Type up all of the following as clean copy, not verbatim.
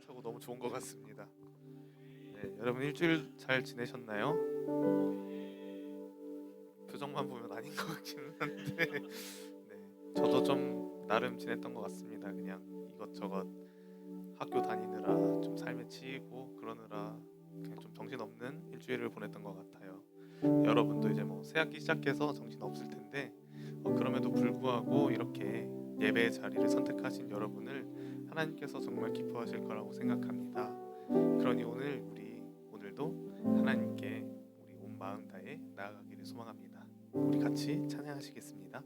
활기차고 너무 좋은 것 같습니다. 네, 여러분 일주일 잘 지내셨나요? 표정만 보면 아닌 것 같기는 한데 네, 저도 좀 나름 지냈던 것 같습니다. 그냥 이것저것 학교 다니느라 좀 삶에 치이고 그러느라 그냥 좀 정신없는 일주일을 보냈던 것 같아요. 여러분도 이제 뭐 새학기 시작해서 정신 없을 텐데 그럼에도 불구하고 이렇게 예배의 자리를 선택하신 여러분을 하나님께서 정말 기뻐하실 거라고 생각합니다. 그러니 오늘도 하나님께 우리 온 마음 다해 나아가기를 소망합니다. 우리 같이 찬양하시겠습니다.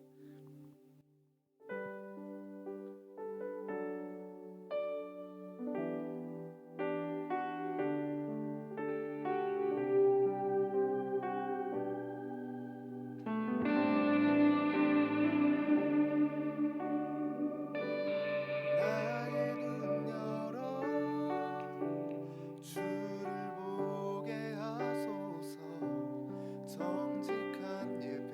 나의 눈 열어 주를 보게 하소서. 정직한 예배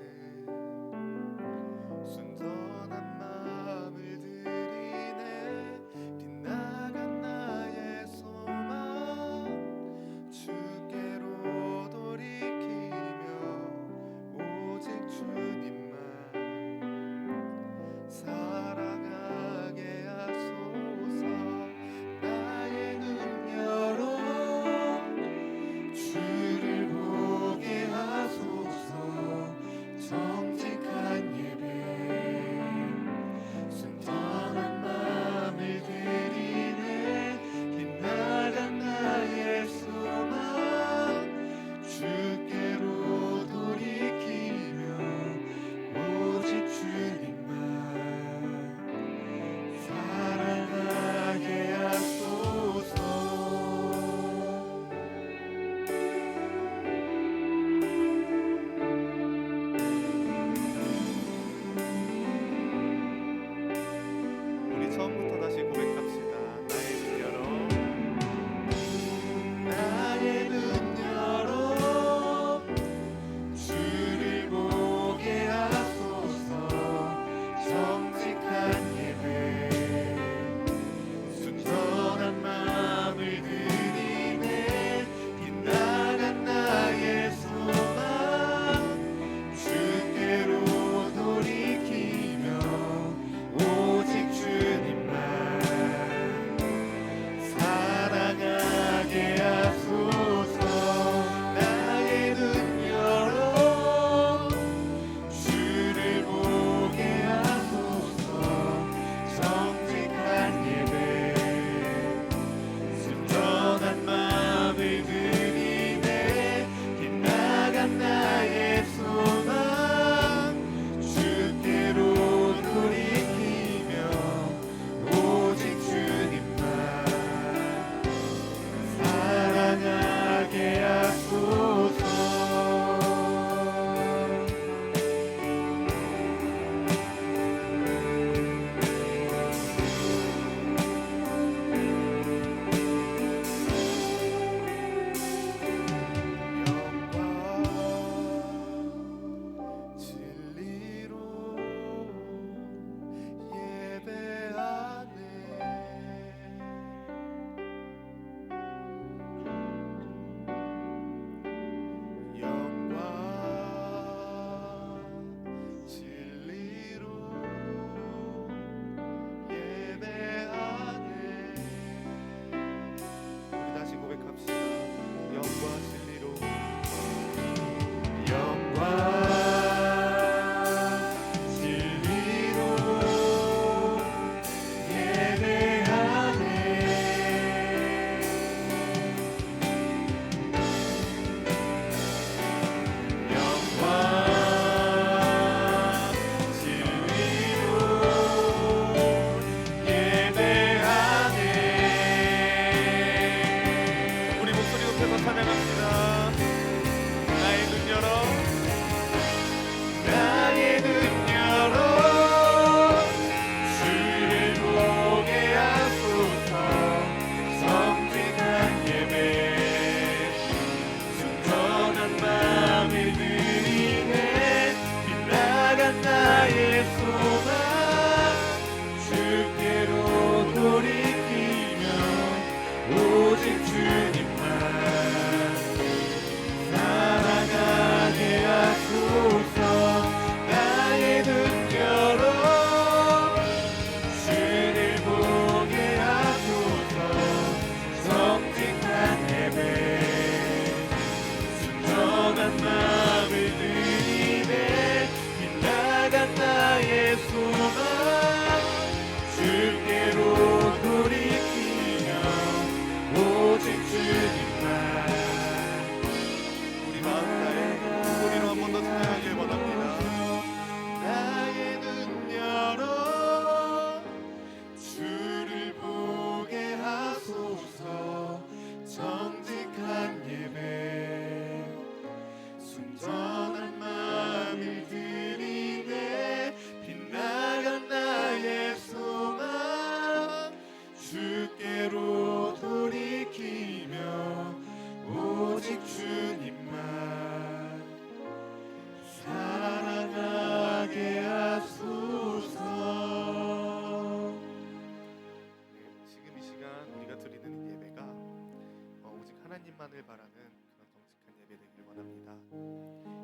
평안을 바라는 그런 정직한 예배 되길 원합니다.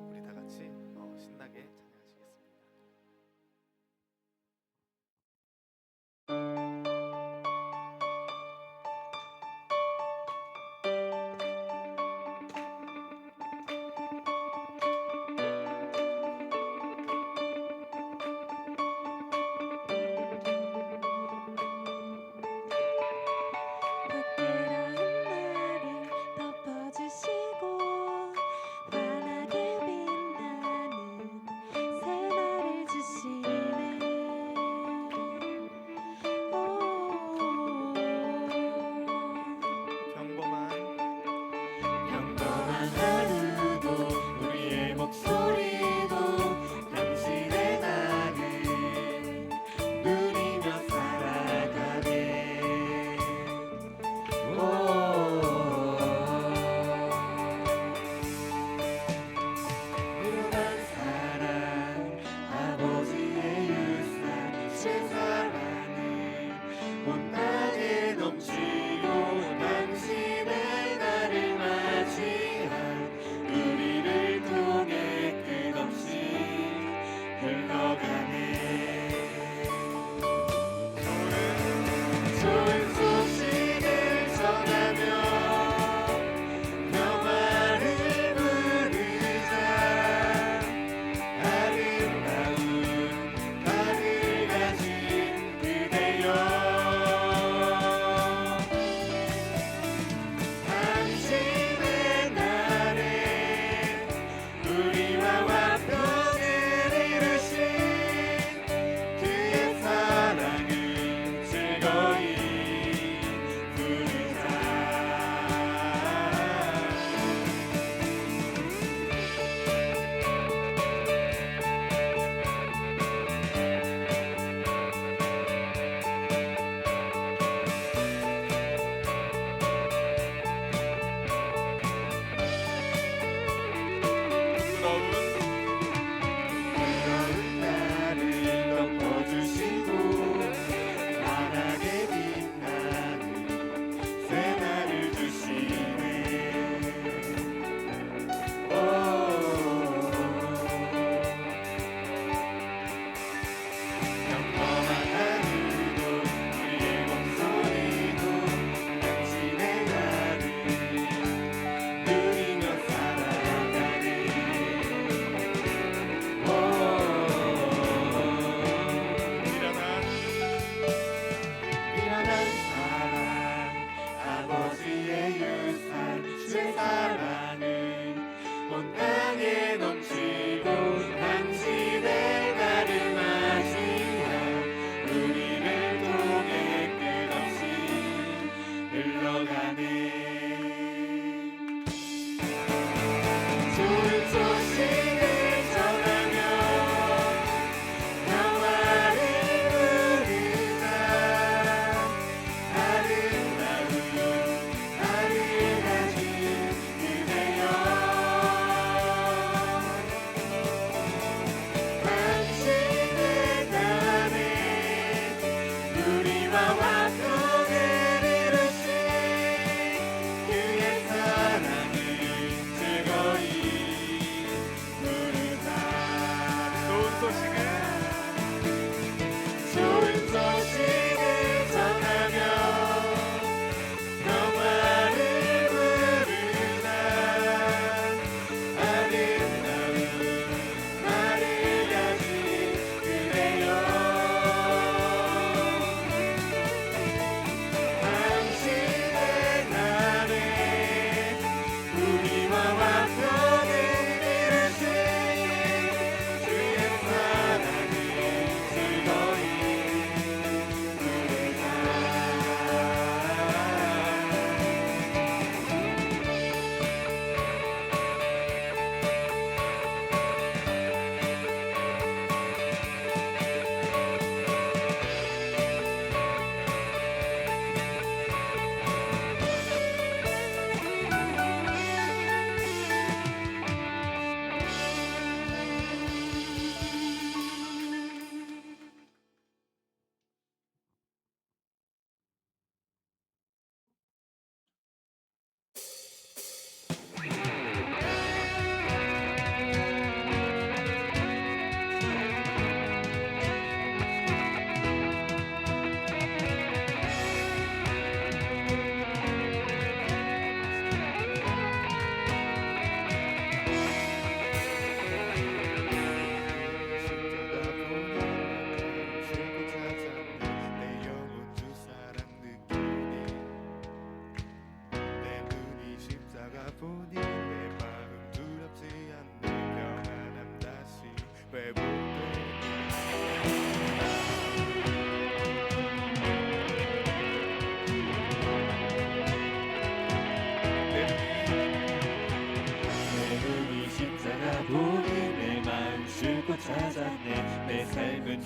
우리 다 같이 신나게 찬양하시겠습니다.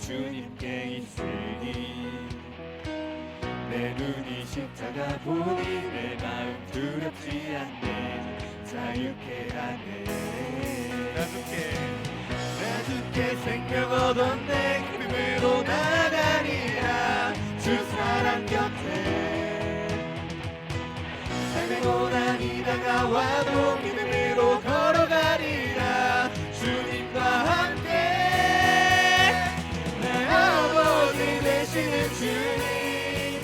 주님께 있으니 내 눈이 십자가 보니 내 마음 두렵지 않네 자유케 하네 나 주께 생명 얻었네 기쁨으로 나가리라 주 사랑 곁에 삶의 고난이 다가와도 믿음으로 걸어가리라 주님과 함께 내 아버지 되시는 주님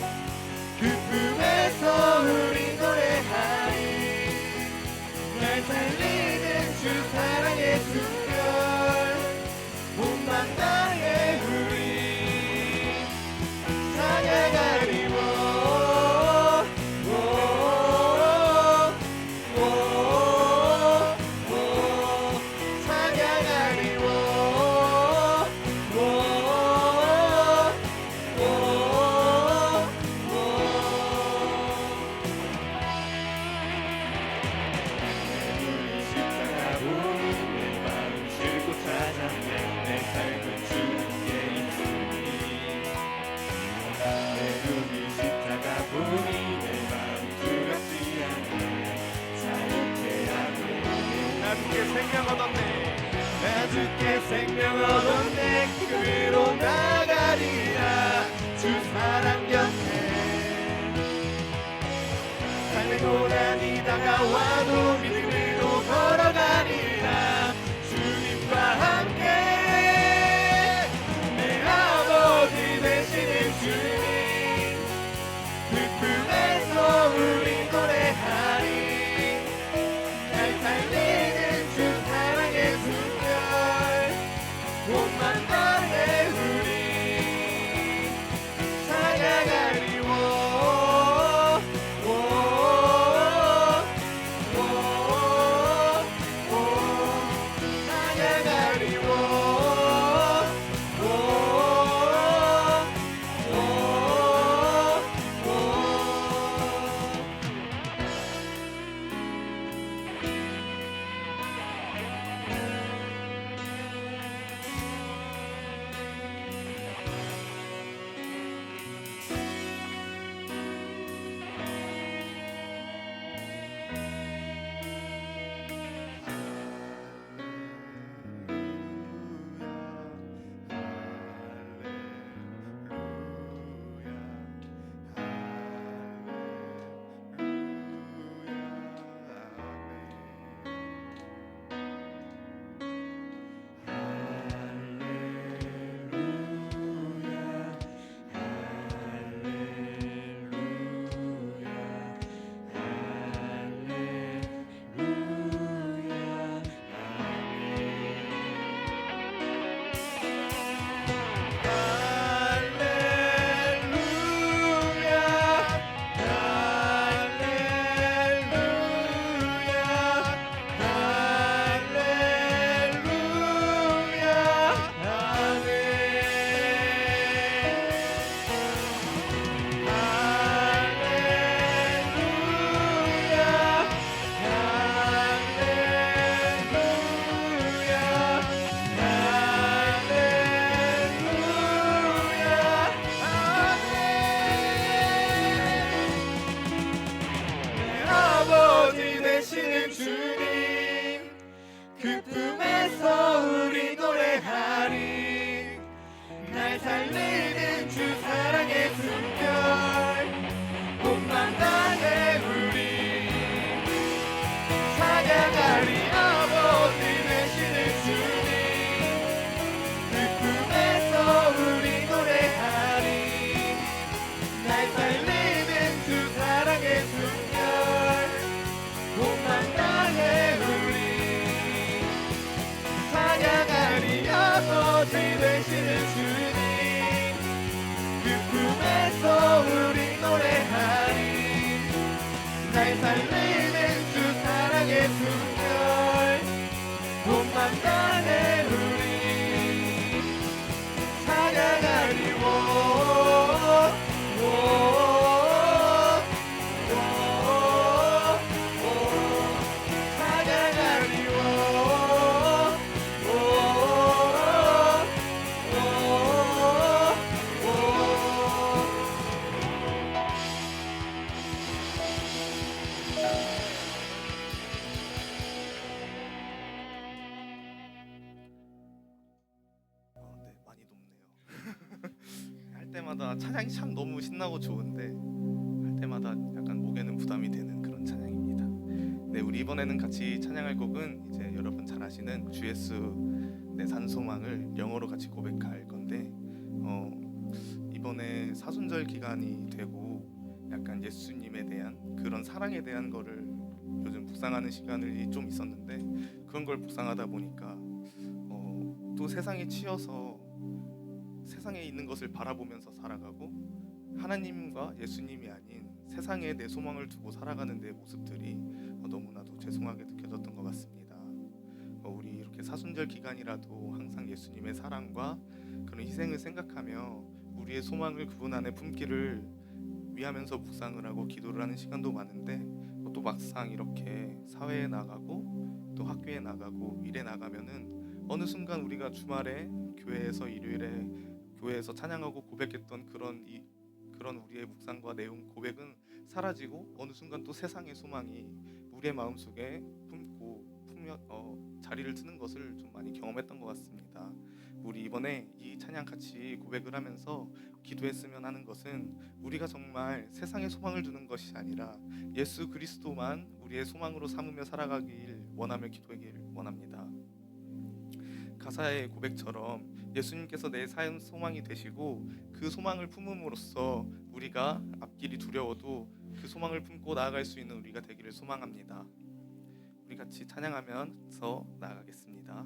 그 품에서 우리 노래하리 날 살리는 주 사랑의 숨결 온 만나에 우리 찬양하리 생명 얻었네 나 주께 생명 얻었네 기쁨으로 나가리라 주 사랑 곁에 삶의 고난이 다가와도 믿음으로 걸어가리라 주님과 함께 내 아버지 되시는 주님 그 품에서 우리 노래하리 날 살리는 온 만나에 우리 찬양하리 찬양하리 되시는 주님 그 품에서 우리 노래하리 날 살리는 주 사랑의 숨결 온 만나에 우리 찬양하리 아버지 되시는 주님 그 품에서 우리 노래하리 날 살리는 주 사랑의 숨결 온 만나에 우리 찬양하리 아버지 되시는 주님 그 품에서 우리 노래하리 날 살리는 주 사랑의 숨결 온 만나에 우리 찬양하리 찬양하리 때마다 찬양이 참 너무 신나고 좋은데 할 때마다 약간 목에는 부담이 되는 그런 찬양입니다. 네, 우리 이번에는 같이 찬양할 곡은 이제 여러분 잘 아시는 주 예수 내 산 소망을 영어로 같이 고백할 건데 이번에 사순절 기간이 되고 약간 예수님에 대한 그런 사랑에 대한 거를 요즘 묵상하는 시간이 좀 있었는데 그런 걸 묵상하다 보니까 또 세상에 치여서 세상에 있는 것을 바라보면서 살아가고 하나님과 예수님이 아닌 세상에 내 소망을 두고 살아가는 내 모습들이 너무나도 죄송하게 느껴졌던 것 같습니다. 우리 이렇게 사순절 기간이라도 항상 예수님의 사랑과 그런 희생을 생각하며 우리의 소망을 그분 안에 품기를 위하면서 묵상을 하고 기도를 하는 시간도 많은데 또 막상 이렇게 사회에 나가고 또 학교에 나가고 일에 나가면은 어느 순간 우리가 주말에 교회에서 일요일에 교회에서 찬양하고 고백했던 그런 우리의 묵상과 내용 고백은 사라지고 어느 순간 또 세상의 소망이 우리의 마음속에 품며 자리를 트는 것을 좀 많이 경험했던 것 같습니다. 우리 이번에 이 찬양 같이 고백을 하면서 기도했으면 하는 것은 우리가 정말 세상에 소망을 두는 것이 아니라 예수 그리스도만 우리의 소망으로 삼으며 살아가길 원하며 기도하길 원합니다. 가사의 고백처럼 예수님께서 내 삶 소망이 되시고 그 소망을 품음으로써 우리가 앞길이 두려워도 그 소망을 품고 나아갈 수 있는 우리가 되기를 소망합니다. 우리 같이 찬양하면서 나아가겠습니다.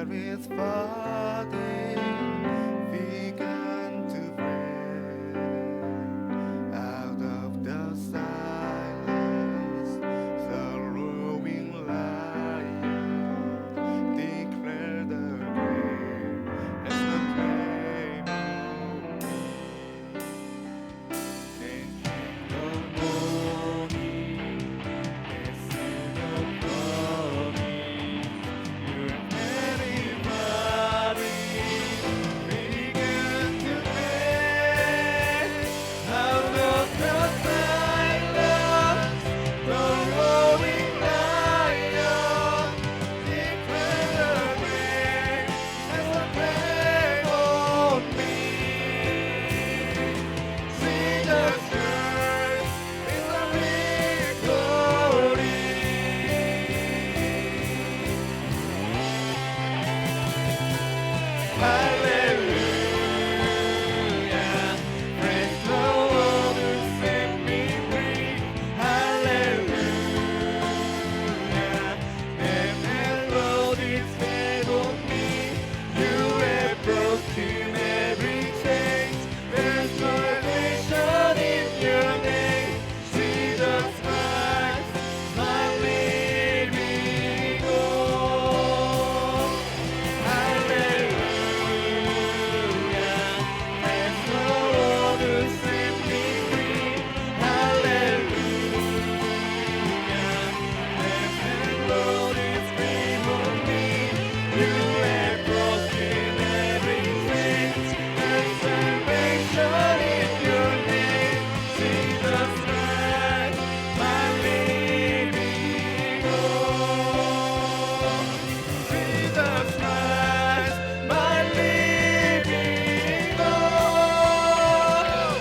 where his body began to break out of the silence. The roaring lion declared the grave as the claim of me. Then came the morning, as in the promise. Your anybody began to break out of the silence. The roaring lion declared the grave as a claim on me. Jesus Christ is the victory. Hallelujah, praise the Lord who set me free. Hallelujah, the Lord is fed on me. You have broken every chain. There's salvation in your name, Jesus Christ, my living God. Hallelujah, praise the Lord who set me free. Hallelujah, the Lord is fed on me. You have broken every chain. There's salvation in your name, Jesus Christ, my living God. Jesus Christ, my living God.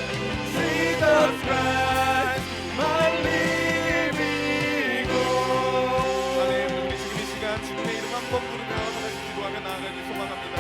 Jesus Christ, my living God. 하나님, 우리 지금 이 시간 주님의 이름 한 번 부르며 하나님 기도하며 나아가길 소망합니다.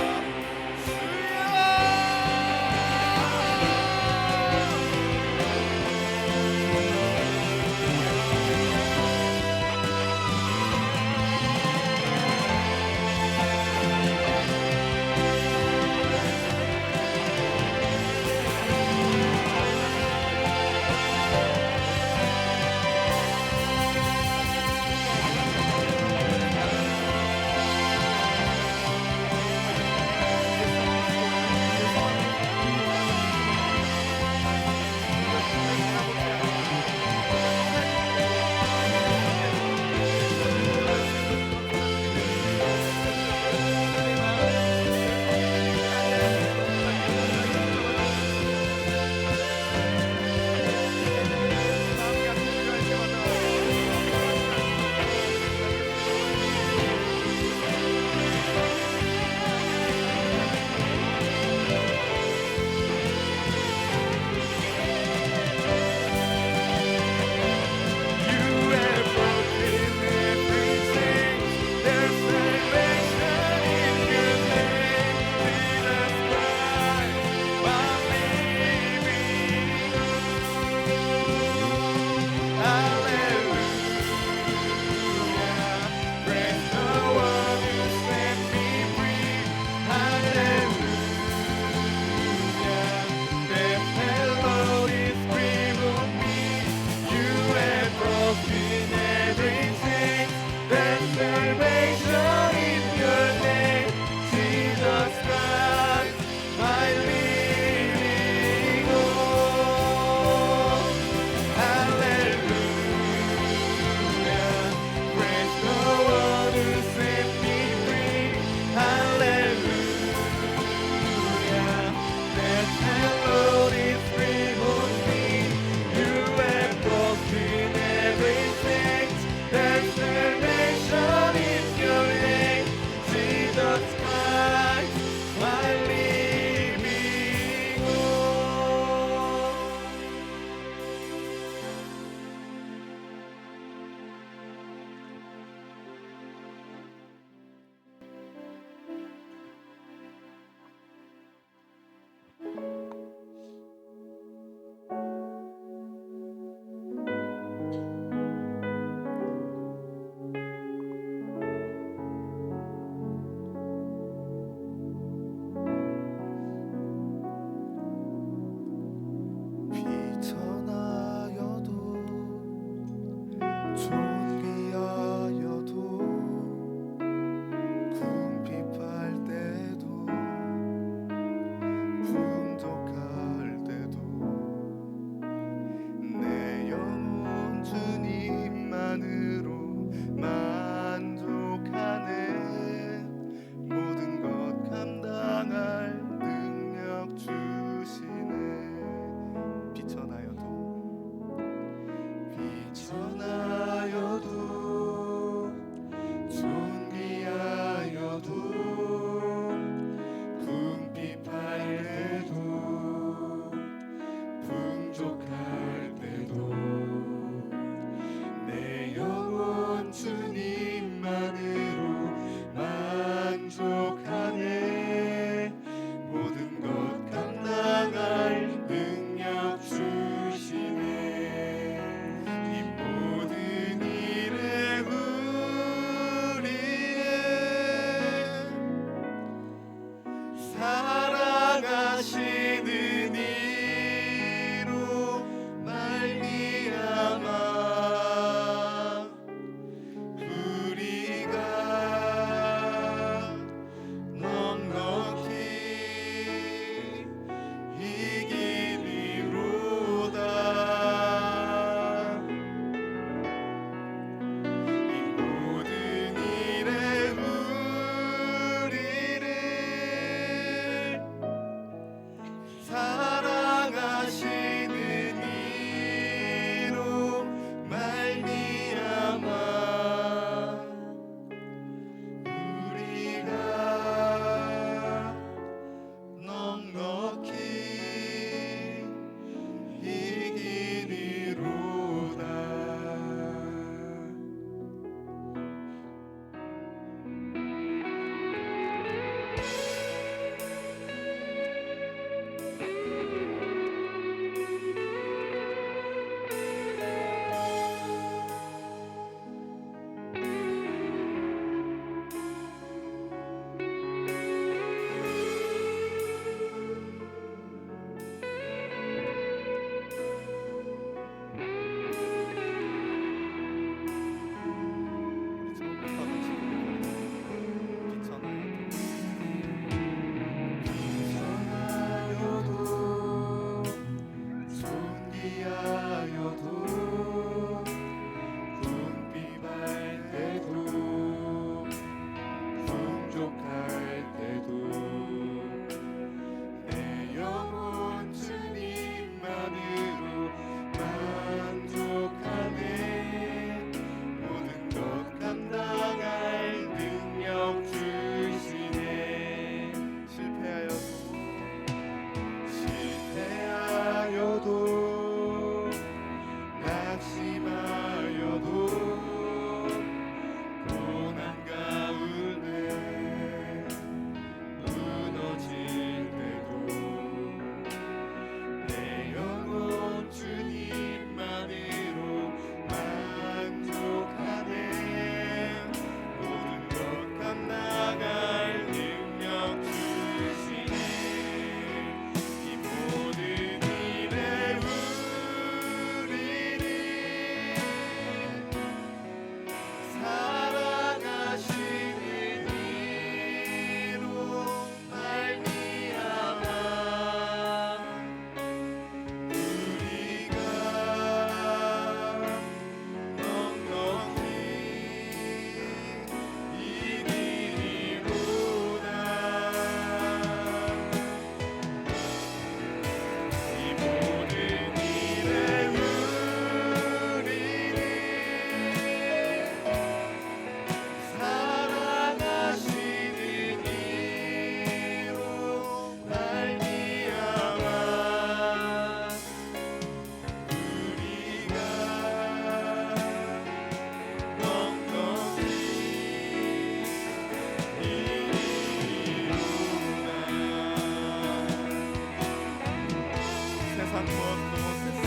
세상 무엇도 세상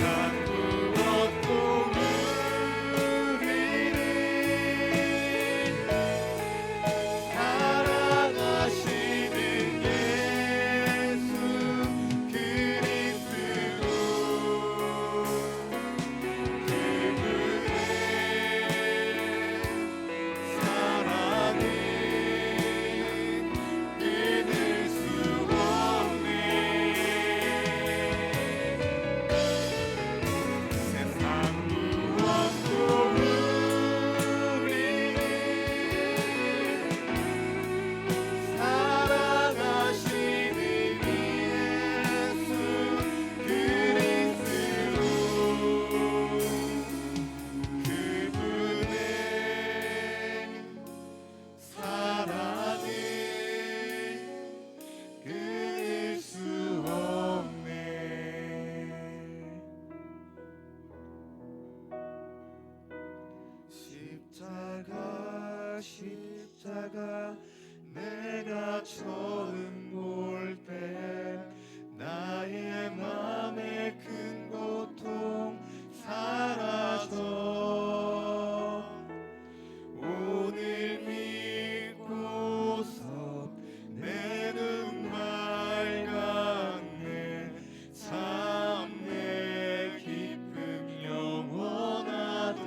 무엇도 우리를 사랑하시는 예수 그리스도 그분의 사랑은 끊을 수 없네. 세상 무엇도 우리를 사랑하시는 예수 그리스도 그분의 사랑을 끊을 수 없네. 십자가 내가 처음 볼 때 나의 맘의 큰 고통 사라져 오늘 믿고서 내 눈 맑았네. 참 내 기쁨 영원하도다.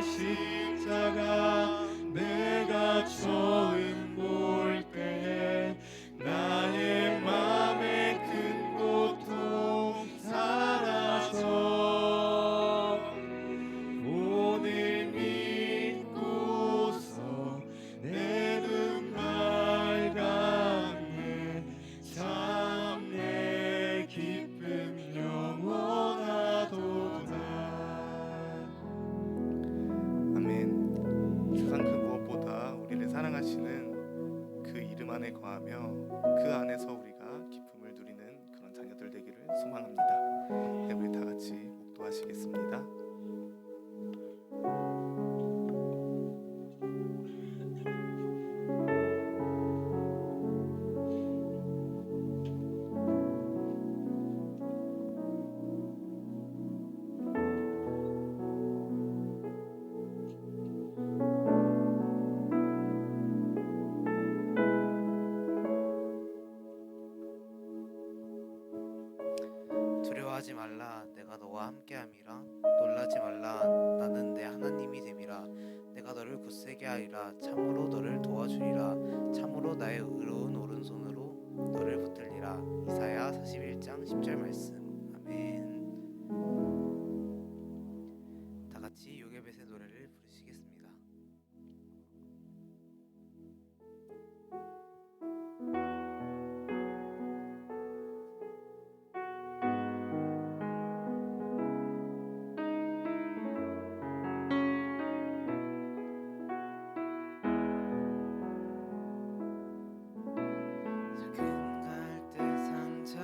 십자가 내가 처음 볼 때 나의 맘의 큰 고통 사라져 오늘 믿고서 내 눈 맑았네. 참 내 기쁨 영원하도다. 아멘. 세상 그 무엇보다 우리를 사랑하시는 그 이름 안에 거하며 그 안에서 우리가 기쁨을 누리는 그런 자녀들 되기를 소망합니다. 네, 우리 다 같이 목도하시겠습니다. 두려워하지 말라 내가 너와 함께함이라 놀라지 말라 나는 내 하나님이 됨이라 내가 너를 굳세게 하리라 참으로 너를 도와주리라 참으로 나의 의로운 오른손으로 너를 붙들리라. 이사야 41장 10절 말씀. 아멘. 다 같이 요게벳의 노래를 부르시겠습니다. 작은 갈대 상자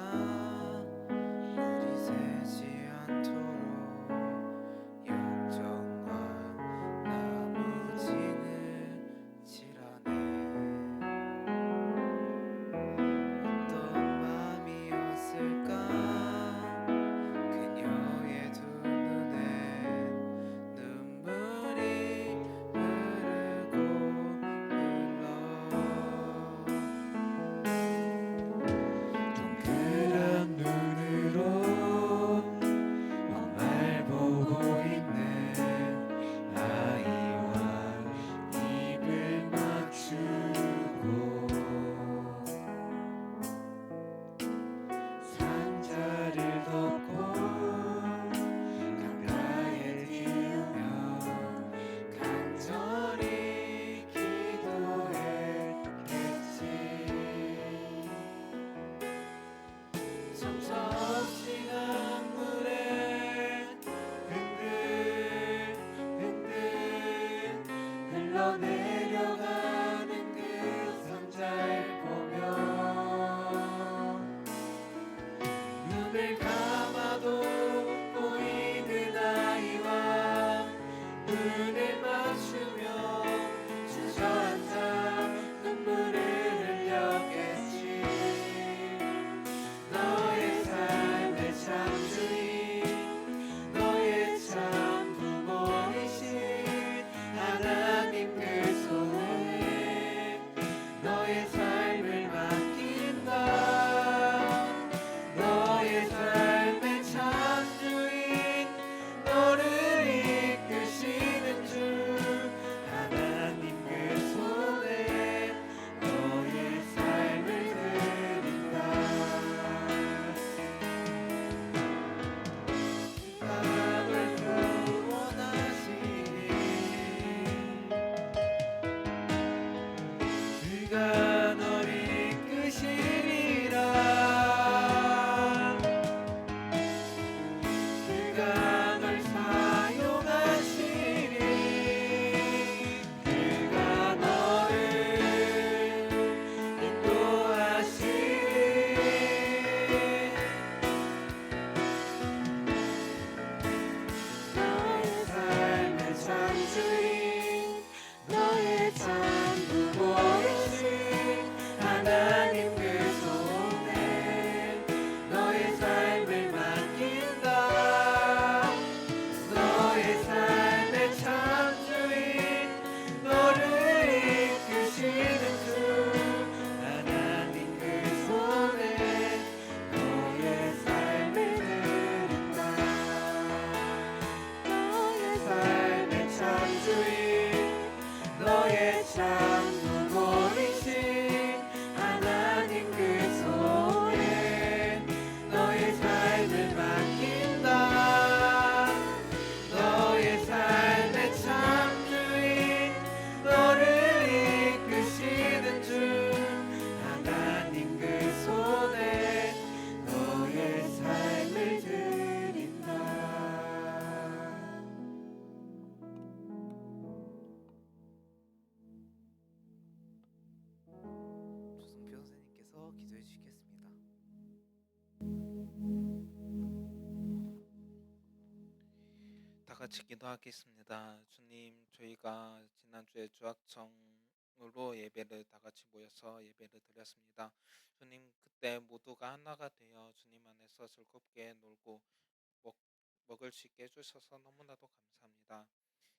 눈을 맞추며 주저앉아 눈물을 흘렸겠지. 너의 삶의 창조인 너의 참 부모이신 하나님 그 손에 너의 삶을 맡긴다. 너의 삶의 창조인 너를 이끄시는 주 하나님 그 손에 너의 삶을 드린다. 그가 널 구원하시니 그가 널 이끄시리라. 그가 널 사용하시리. 그가 너를 인도하시리. 너의 삶의 창조인 너의 참 부모이신 하나님 그 손에 너의 삶을 맡긴다. 너의 삶의 창조인 너를 이끄시는 주 하나님 그 손에 너의 삶을 드린다. 너의 삶의 창조인 너의 참 부모이신 하나님 그 손에 너의 삶을 맡긴다. 너의 삶의 창조인 너를 이끄시는 주 하나님 그 손에 너의 삶을 드린다. 조성표 선생님께서 기도해 주시겠습니다. 다 같이 기도하겠습니다. 주님, 저희가 지난주에 주학청으로 예배를 다 같이 모여서 예배를 드렸습니다. 주님, 그때 모두가 하나가 되어 주님 안에서 즐겁게 놀고 먹을 수 있게 해주셔서 너무나도 감사합니다.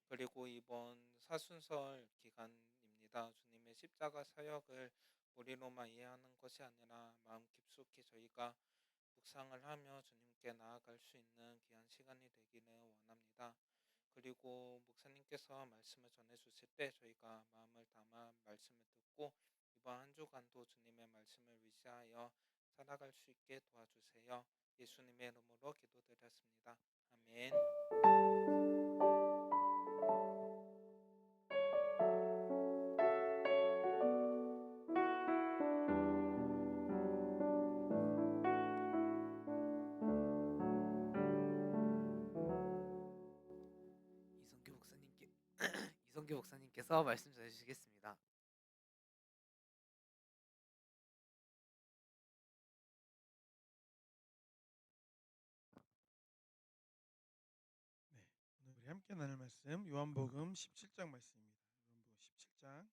그리고 이번 사순절 기간입니다. 주님의 십자가 사역을 우리로만 이해하는 것이 아니라 마음 깊숙이 저희가 묵상을 하며 주님께 나아갈 수 있는 귀한 시간이 되기를 원합니다. 그리고 목사님께서 말씀을 전해주실 때 저희가 마음을 담아 말씀을 듣고 이번 한 주간도 주님의 말씀을 의지하여 살아갈 수 있게 도와주세요. 예수님의 이름으로 기도드렸습니다. 아멘. 이성규 목사님께 이성규 목사님께서 말씀 전해 주시겠습니다. 네, 오늘 우리 함께 나눌 말씀 요한복음 17장 말씀입니다. 요한복음 17장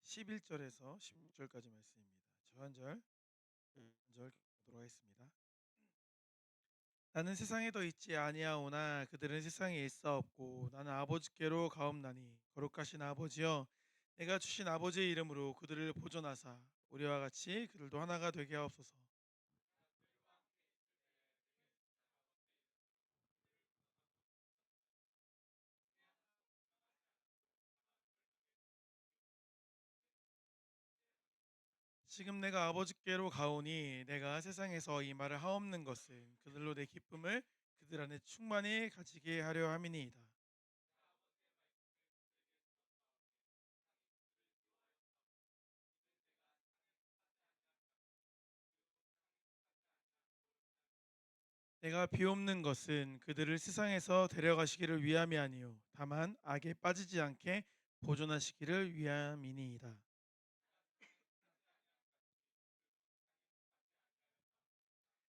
11절에서 16절까지 말씀입니다. 저 한 절 보도록 하겠습니다. 나는 세상에 더 있지 아니하오나 그들은 세상에 있사옵고 나는 아버지께로 가옵나니 거룩하신 아버지여 내가 주신 아버지의 이름으로 그들을 보존하사 우리와 같이 그들도 하나가 되게 하옵소서. 지금 내가 아버지께로 가오니 내가 세상에서 이 말을 하옵는 것은 그들로 내 기쁨을 그들 안에 충만히 가지게 하려 함이니이다. 내가 비옵는 것은 그들을 세상에서 데려가시기를 위함이 아니요 다만 악에 빠지지 않게 보존하시기를 위함이니이다.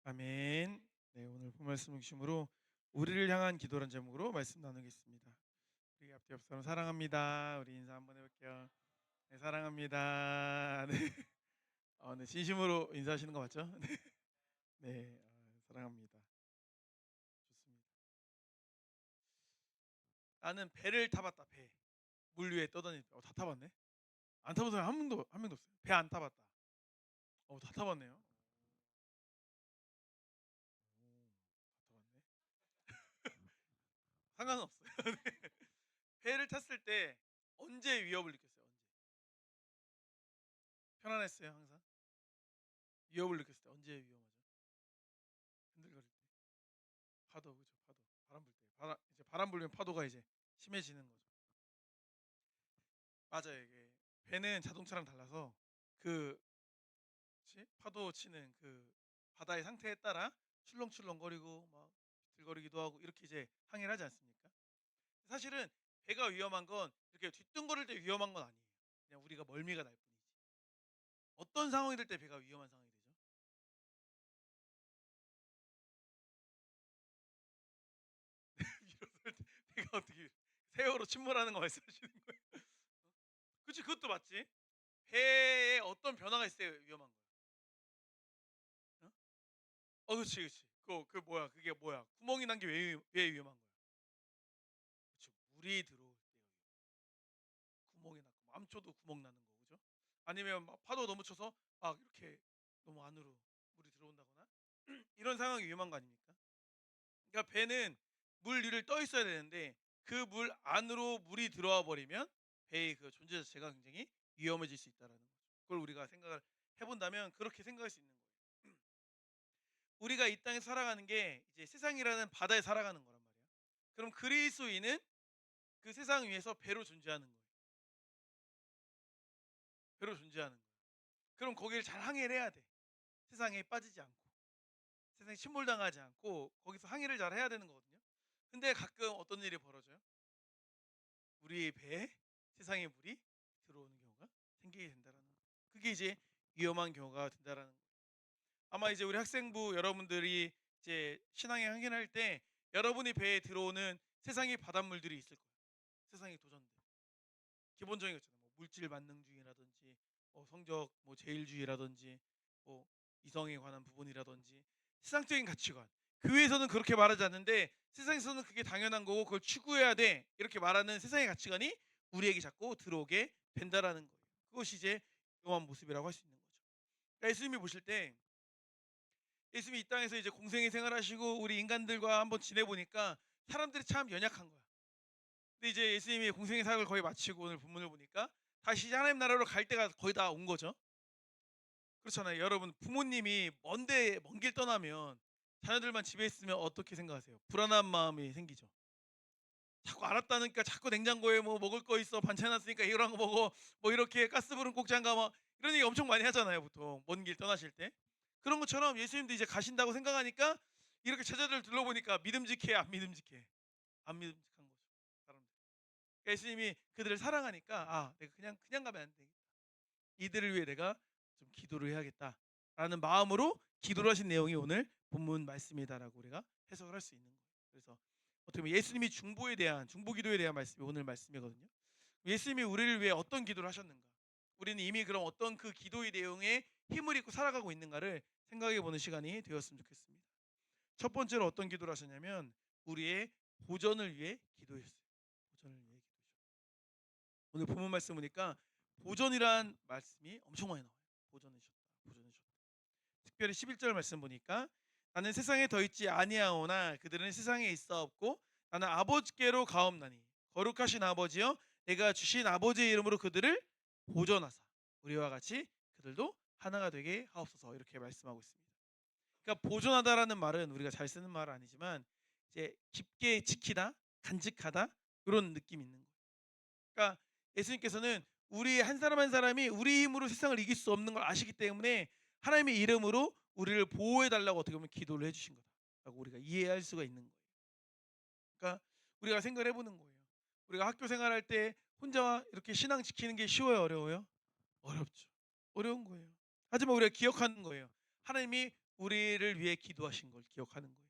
아멘. 네, 오늘 본 말씀 중심으로 우리를 향한 기도란 제목으로 말씀 나누겠습니다. 옆 사람 사랑합니다. 우리 인사 한번 해볼게요. 네, 사랑합니다. 네. 네, 진심으로 인사하시는 거 맞죠? 네, 네, 사랑합니다. 좋습니다. 나는 배를 타봤다. 배. 물 위에 떠다닐 때. 다 타봤네. 안 타본 사람 한 명도 없어요. 배 안 타봤다. 다 타봤네요. 다 타봤네. 상관은 없어요. 네. 배를 탔을 때 언제 위협을 느꼈어요? 언제? 편안했어요, 항상. 위협을 느꼈을 때 언제 위험하죠? 흔들거릴 때. 파도, 그죠? 파도. 바람 불 때. 이제 바람 불면 파도가 이제 심해지는 거죠. 맞아요. 이게 배는 자동차랑 달라서 그 파도 치는 그 바다의 상태에 따라 출렁출렁거리고 막 비틀거리기도 하고 이렇게 이제 항해를 하지 않습니까? 사실은 배가 위험한 건 이렇게 뒤뚱거릴 때 위험한 건 아니에요. 그냥 우리가 멀미가 날 뿐이지. 어떤 상황이 될 때 배가 위험한 상황이 되죠? 밀었을 때 배가 어떻게 세월호 침몰하는 거 말씀하시는 거예요? 그치, 그것도 맞지. 배에 어떤 변화가 있어야 위험한 거야. 어? 그치, 그치. 그 뭐야, 그게 뭐야? 구멍이 난 게 왜 위험한 거야? 그치, 물이 들어올 때가 위험해. 구멍이 났고 암초도 구멍 나는 거, 그죠? 아니면 막 파도 너무 쳐서 막 이렇게 너무 안으로 물이 들어온다거나 이런 상황이 위험한 거 아닙니까? 그러니까 배는 물 위를 떠 있어야 되는데 그 물 안으로 물이 들어와 버리면 배의 그 존재 자체가 굉장히 위험해질 수 있다라는 거죠. 그걸 우리가 생각을 해본다면 그렇게 생각할 수 있는 거예요. 우리가 이 땅에 살아가는 게 이제 세상이라는 바다에 살아가는 거란 말이야. 그럼 그리스도인은 그 세상 위에서 배로 존재하는 거예요. 배로 존재하는 거예요. 그럼 거기를 잘 항해를 해야 돼. 세상에 빠지지 않고 세상에 침몰당하지 않고 거기서 항해를 잘 해야 되는 거거든요. 근데 가끔 어떤 일이 벌어져요? 우리 배에 세상의 물이 들어오는 경우가 생기게 된다라는 거. 그게 이제 위험한 경우가 된다라는 거. 아마 이제 우리 학생부 여러분들이 이제 신앙에 항해할 때 여러분이 배에 들어오는 세상의 바닷물들이 있을 거예요. 세상의 도전들. 기본적인 거 있잖아요. 뭐 물질 만능주의라든지 성적 뭐 제일주의라든지 뭐 이성에 관한 부분이라든지 세상적인 가치관. 교회에서는 그렇게 말하지 않는데 세상에서는 그게 당연한 거고 그걸 추구해야 돼 이렇게 말하는 세상의 가치관이 우리에게 자꾸 들어오게 된다라는 거예요. 그것이 이제 위험한 모습이라고 할 수 있는 거죠. 그러니까 예수님이 보실 때 예수님이 이 땅에서 이제 공생의 생활하시고 우리 인간들과 한번 지내보니까 사람들이 참 연약한 거야. 근데 이제 예수님이 공생의 사역을 거의 마치고 오늘 본문을 보니까 다시 이제 하나님 나라로 갈 때가 거의 다 온 거죠. 그렇잖아요. 여러분 부모님이 먼 길 떠나면 자녀들만 집에 있으면 어떻게 생각하세요? 불안한 마음이 생기죠. 자꾸 알았다니까 자꾸 냉장고에 뭐 먹을 거 있어 반찬 놨으니까 이거랑 먹어 뭐 이렇게 가스불은 꼭 잠가 막 이런 얘기 엄청 많이 하잖아요. 보통 먼 길 떠나실 때 그런 것처럼 예수님도 이제 가신다고 생각하니까 이렇게 제자들 둘러보니까 믿음직해 안 믿음직해 안 믿음직한 거죠. 사람들. 그러니까 예수님이 그들을 사랑하니까 내가 그냥 가면 안 되겠다. 이들을 위해 내가 좀 기도를 해야겠다라는 마음으로 기도를 하신 내용이 오늘 본문 말씀이다라고 우리가 해석을 할 수 있는 거예요. 그래서 어떻게 보면 예수님이 중보 기도에 대한 말씀이 오늘 말씀이거든요. 예수님이 우리를 위해 어떤 기도를 하셨는가? 우리는 이미 그럼 어떤 그 기도의 내용에 힘을 입고 살아가고 있는가를 생각해 보는 시간이 되었으면 좋겠습니다. 첫 번째로 어떤 기도를 하셨냐면 우리의 보전을 위해 기도했어요. 보전을 위해 기도하셨어요. 오늘 본문 말씀 보니까 보전이란 말씀이 엄청 많이 나와요. 보전하셨다. 보전하셨다. 특별히 11절 말씀 보니까 나는 세상에 더 있지 아니하오나 그들은 세상에 있어 없고 나는 아버지께로 가옵나니 거룩하신 아버지여 내가 주신 아버지의 이름으로 그들을 보전하사 우리와 같이 그들도 하나가 되게 하옵소서 이렇게 말씀하고 있습니다. 그러니까 보존하다라는 말은 우리가 잘 쓰는 말은 아니지만 이제 깊게 지키다, 간직하다 이런 느낌이 있는 거예요. 그러니까 예수님께서는 우리 한 사람 한 사람이 우리 힘으로 세상을 이길 수 없는 걸 아시기 때문에 하나님의 이름으로 우리를 보호해 달라고 어떻게 보면 기도를 해주신 거다라고 우리가 이해할 수가 있는 거예요. 그러니까 우리가 생각을 해보는 거예요. 우리가 학교 생활할 때 혼자 이렇게 신앙 지키는 게 쉬워요, 어려워요? 어렵죠. 어려운 거예요. 하지만 우리가 기억하는 거예요. 하나님이 우리를 위해 기도하신 걸 기억하는 거예요.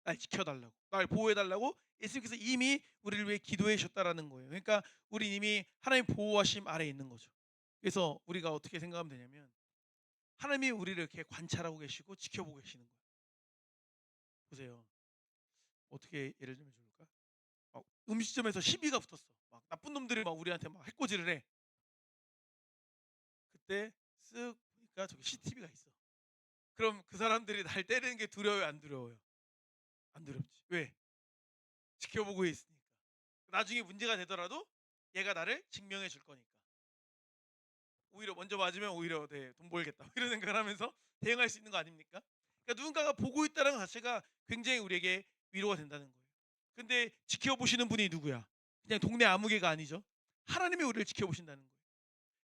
날 지켜달라고, 날 보호해달라고 예수님께서 이미 우리를 위해 기도해 주셨다라는 거예요. 그러니까 우리 이미 하나님 보호하심 아래에 있는 거죠. 그래서 우리가 어떻게 생각하면 되냐면 하나님이 우리를 이렇게 관찰하고 계시고 지켜보고 계시는 거예요. 보세요. 어떻게 예를 들면 좋을까? 음식점에서 시비가 붙었어. 막 나쁜 놈들이 막 우리한테 막 해코지를 해. 그때 쓱 보니까 저기 CCTV가 있어. 그럼 그 사람들이 날 때리는 게 두려워요, 안 두려워요? 안 두렵지. 왜? 지켜보고 있으니까. 나중에 문제가 되더라도 얘가 나를 증명해 줄 거니까. 오히려 먼저 맞으면 오히려 돈 벌겠다 이런 생각을 하면서 대응할 수 있는 거 아닙니까? 그러니까 누군가가 보고 있다는 것 자체가 굉장히 우리에게 위로가 된다는 거예요. 근데 지켜보시는 분이 누구야? 그냥 동네 아무개가 아니죠. 하나님이 우리를 지켜보신다는 거예요.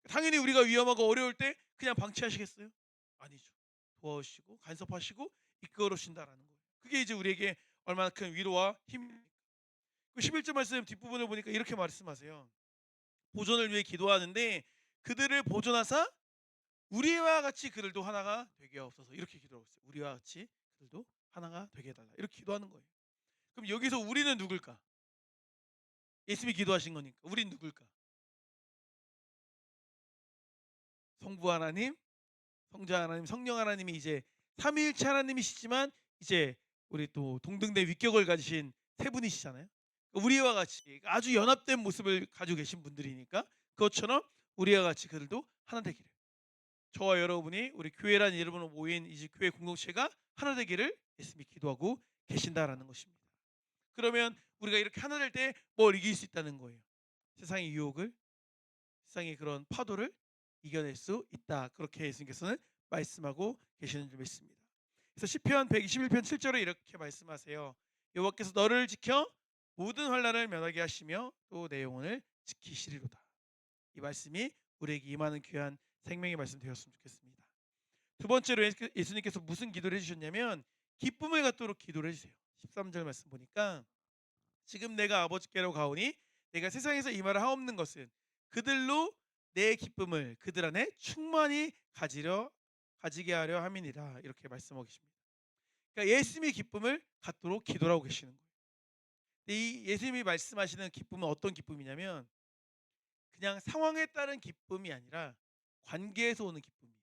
당연히 우리가 위험하고 어려울 때 그냥 방치하시겠어요? 아니죠. 도와주시고 간섭하시고 이끌어 주신다라는 거예요. 그게 이제 우리에게 얼마나 큰 위로와 힘입니까? 그 11절 말씀 뒷부분을 보니까 이렇게 말씀하세요. 보존을 위해 기도하는데 그들을 보존하사 우리와 같이 그들도 하나가 되게 하옵소서. 이렇게 기도하고 있어요. 우리와 같이 그들도 하나가 되게 해달라. 이렇게 기도하는 거예요. 그럼 여기서 우리는 누굴까? 예수님이 기도하신 거니까. 우린 누굴까? 성부 하나님, 성자 하나님, 성령 하나님이 이제 삼위일체 하나님이시지만 이제 우리 또 동등된 위격을 가지신 세 분이시잖아요. 우리와 같이 아주 연합된 모습을 가지고 계신 분들이니까 그것처럼 우리와 같이 그들도 하나 되기를. 저와 여러분이 우리 교회라는 이름으로 모인 이 교회 공동체가 하나 되기를 예수님이 기도하고 계신다라는 것입니다. 그러면 우리가 이렇게 하나 될 때 뭘 이길 수 있다는 거예요. 세상의 유혹을, 세상의 그런 파도를 이겨낼 수 있다. 그렇게 예수님께서는 말씀하고 계시는 줄 믿습니다. 그래서 시편 121편 7절에 이렇게 말씀하세요. 여호와께서 너를 지켜 모든 환난을 면하게 하시며 또 내 영혼을 지키시리로다. 이 말씀이 우리에게 임하는 귀한 생명의 말씀 되었으면 좋겠습니다. 두 번째로 예수님께서 무슨 기도를 해주셨냐면 기쁨을 갖도록 기도를 해주세요. 13절 말씀 보니까 지금 내가 아버지께로 가오니 내가 세상에서 이 말을 하옵는 것은 그들로 내 기쁨을 그들 안에 충만히 가지게 하려 함이니라. 이렇게 말씀하고 계십니다. 그러니까 예수님의 기쁨을 갖도록 기도를 하고 계시는 거예요. 이 예수님이 말씀하시는 기쁨은 어떤 기쁨이냐면 그냥 상황에 따른 기쁨이 아니라 관계에서 오는 기쁨이에요.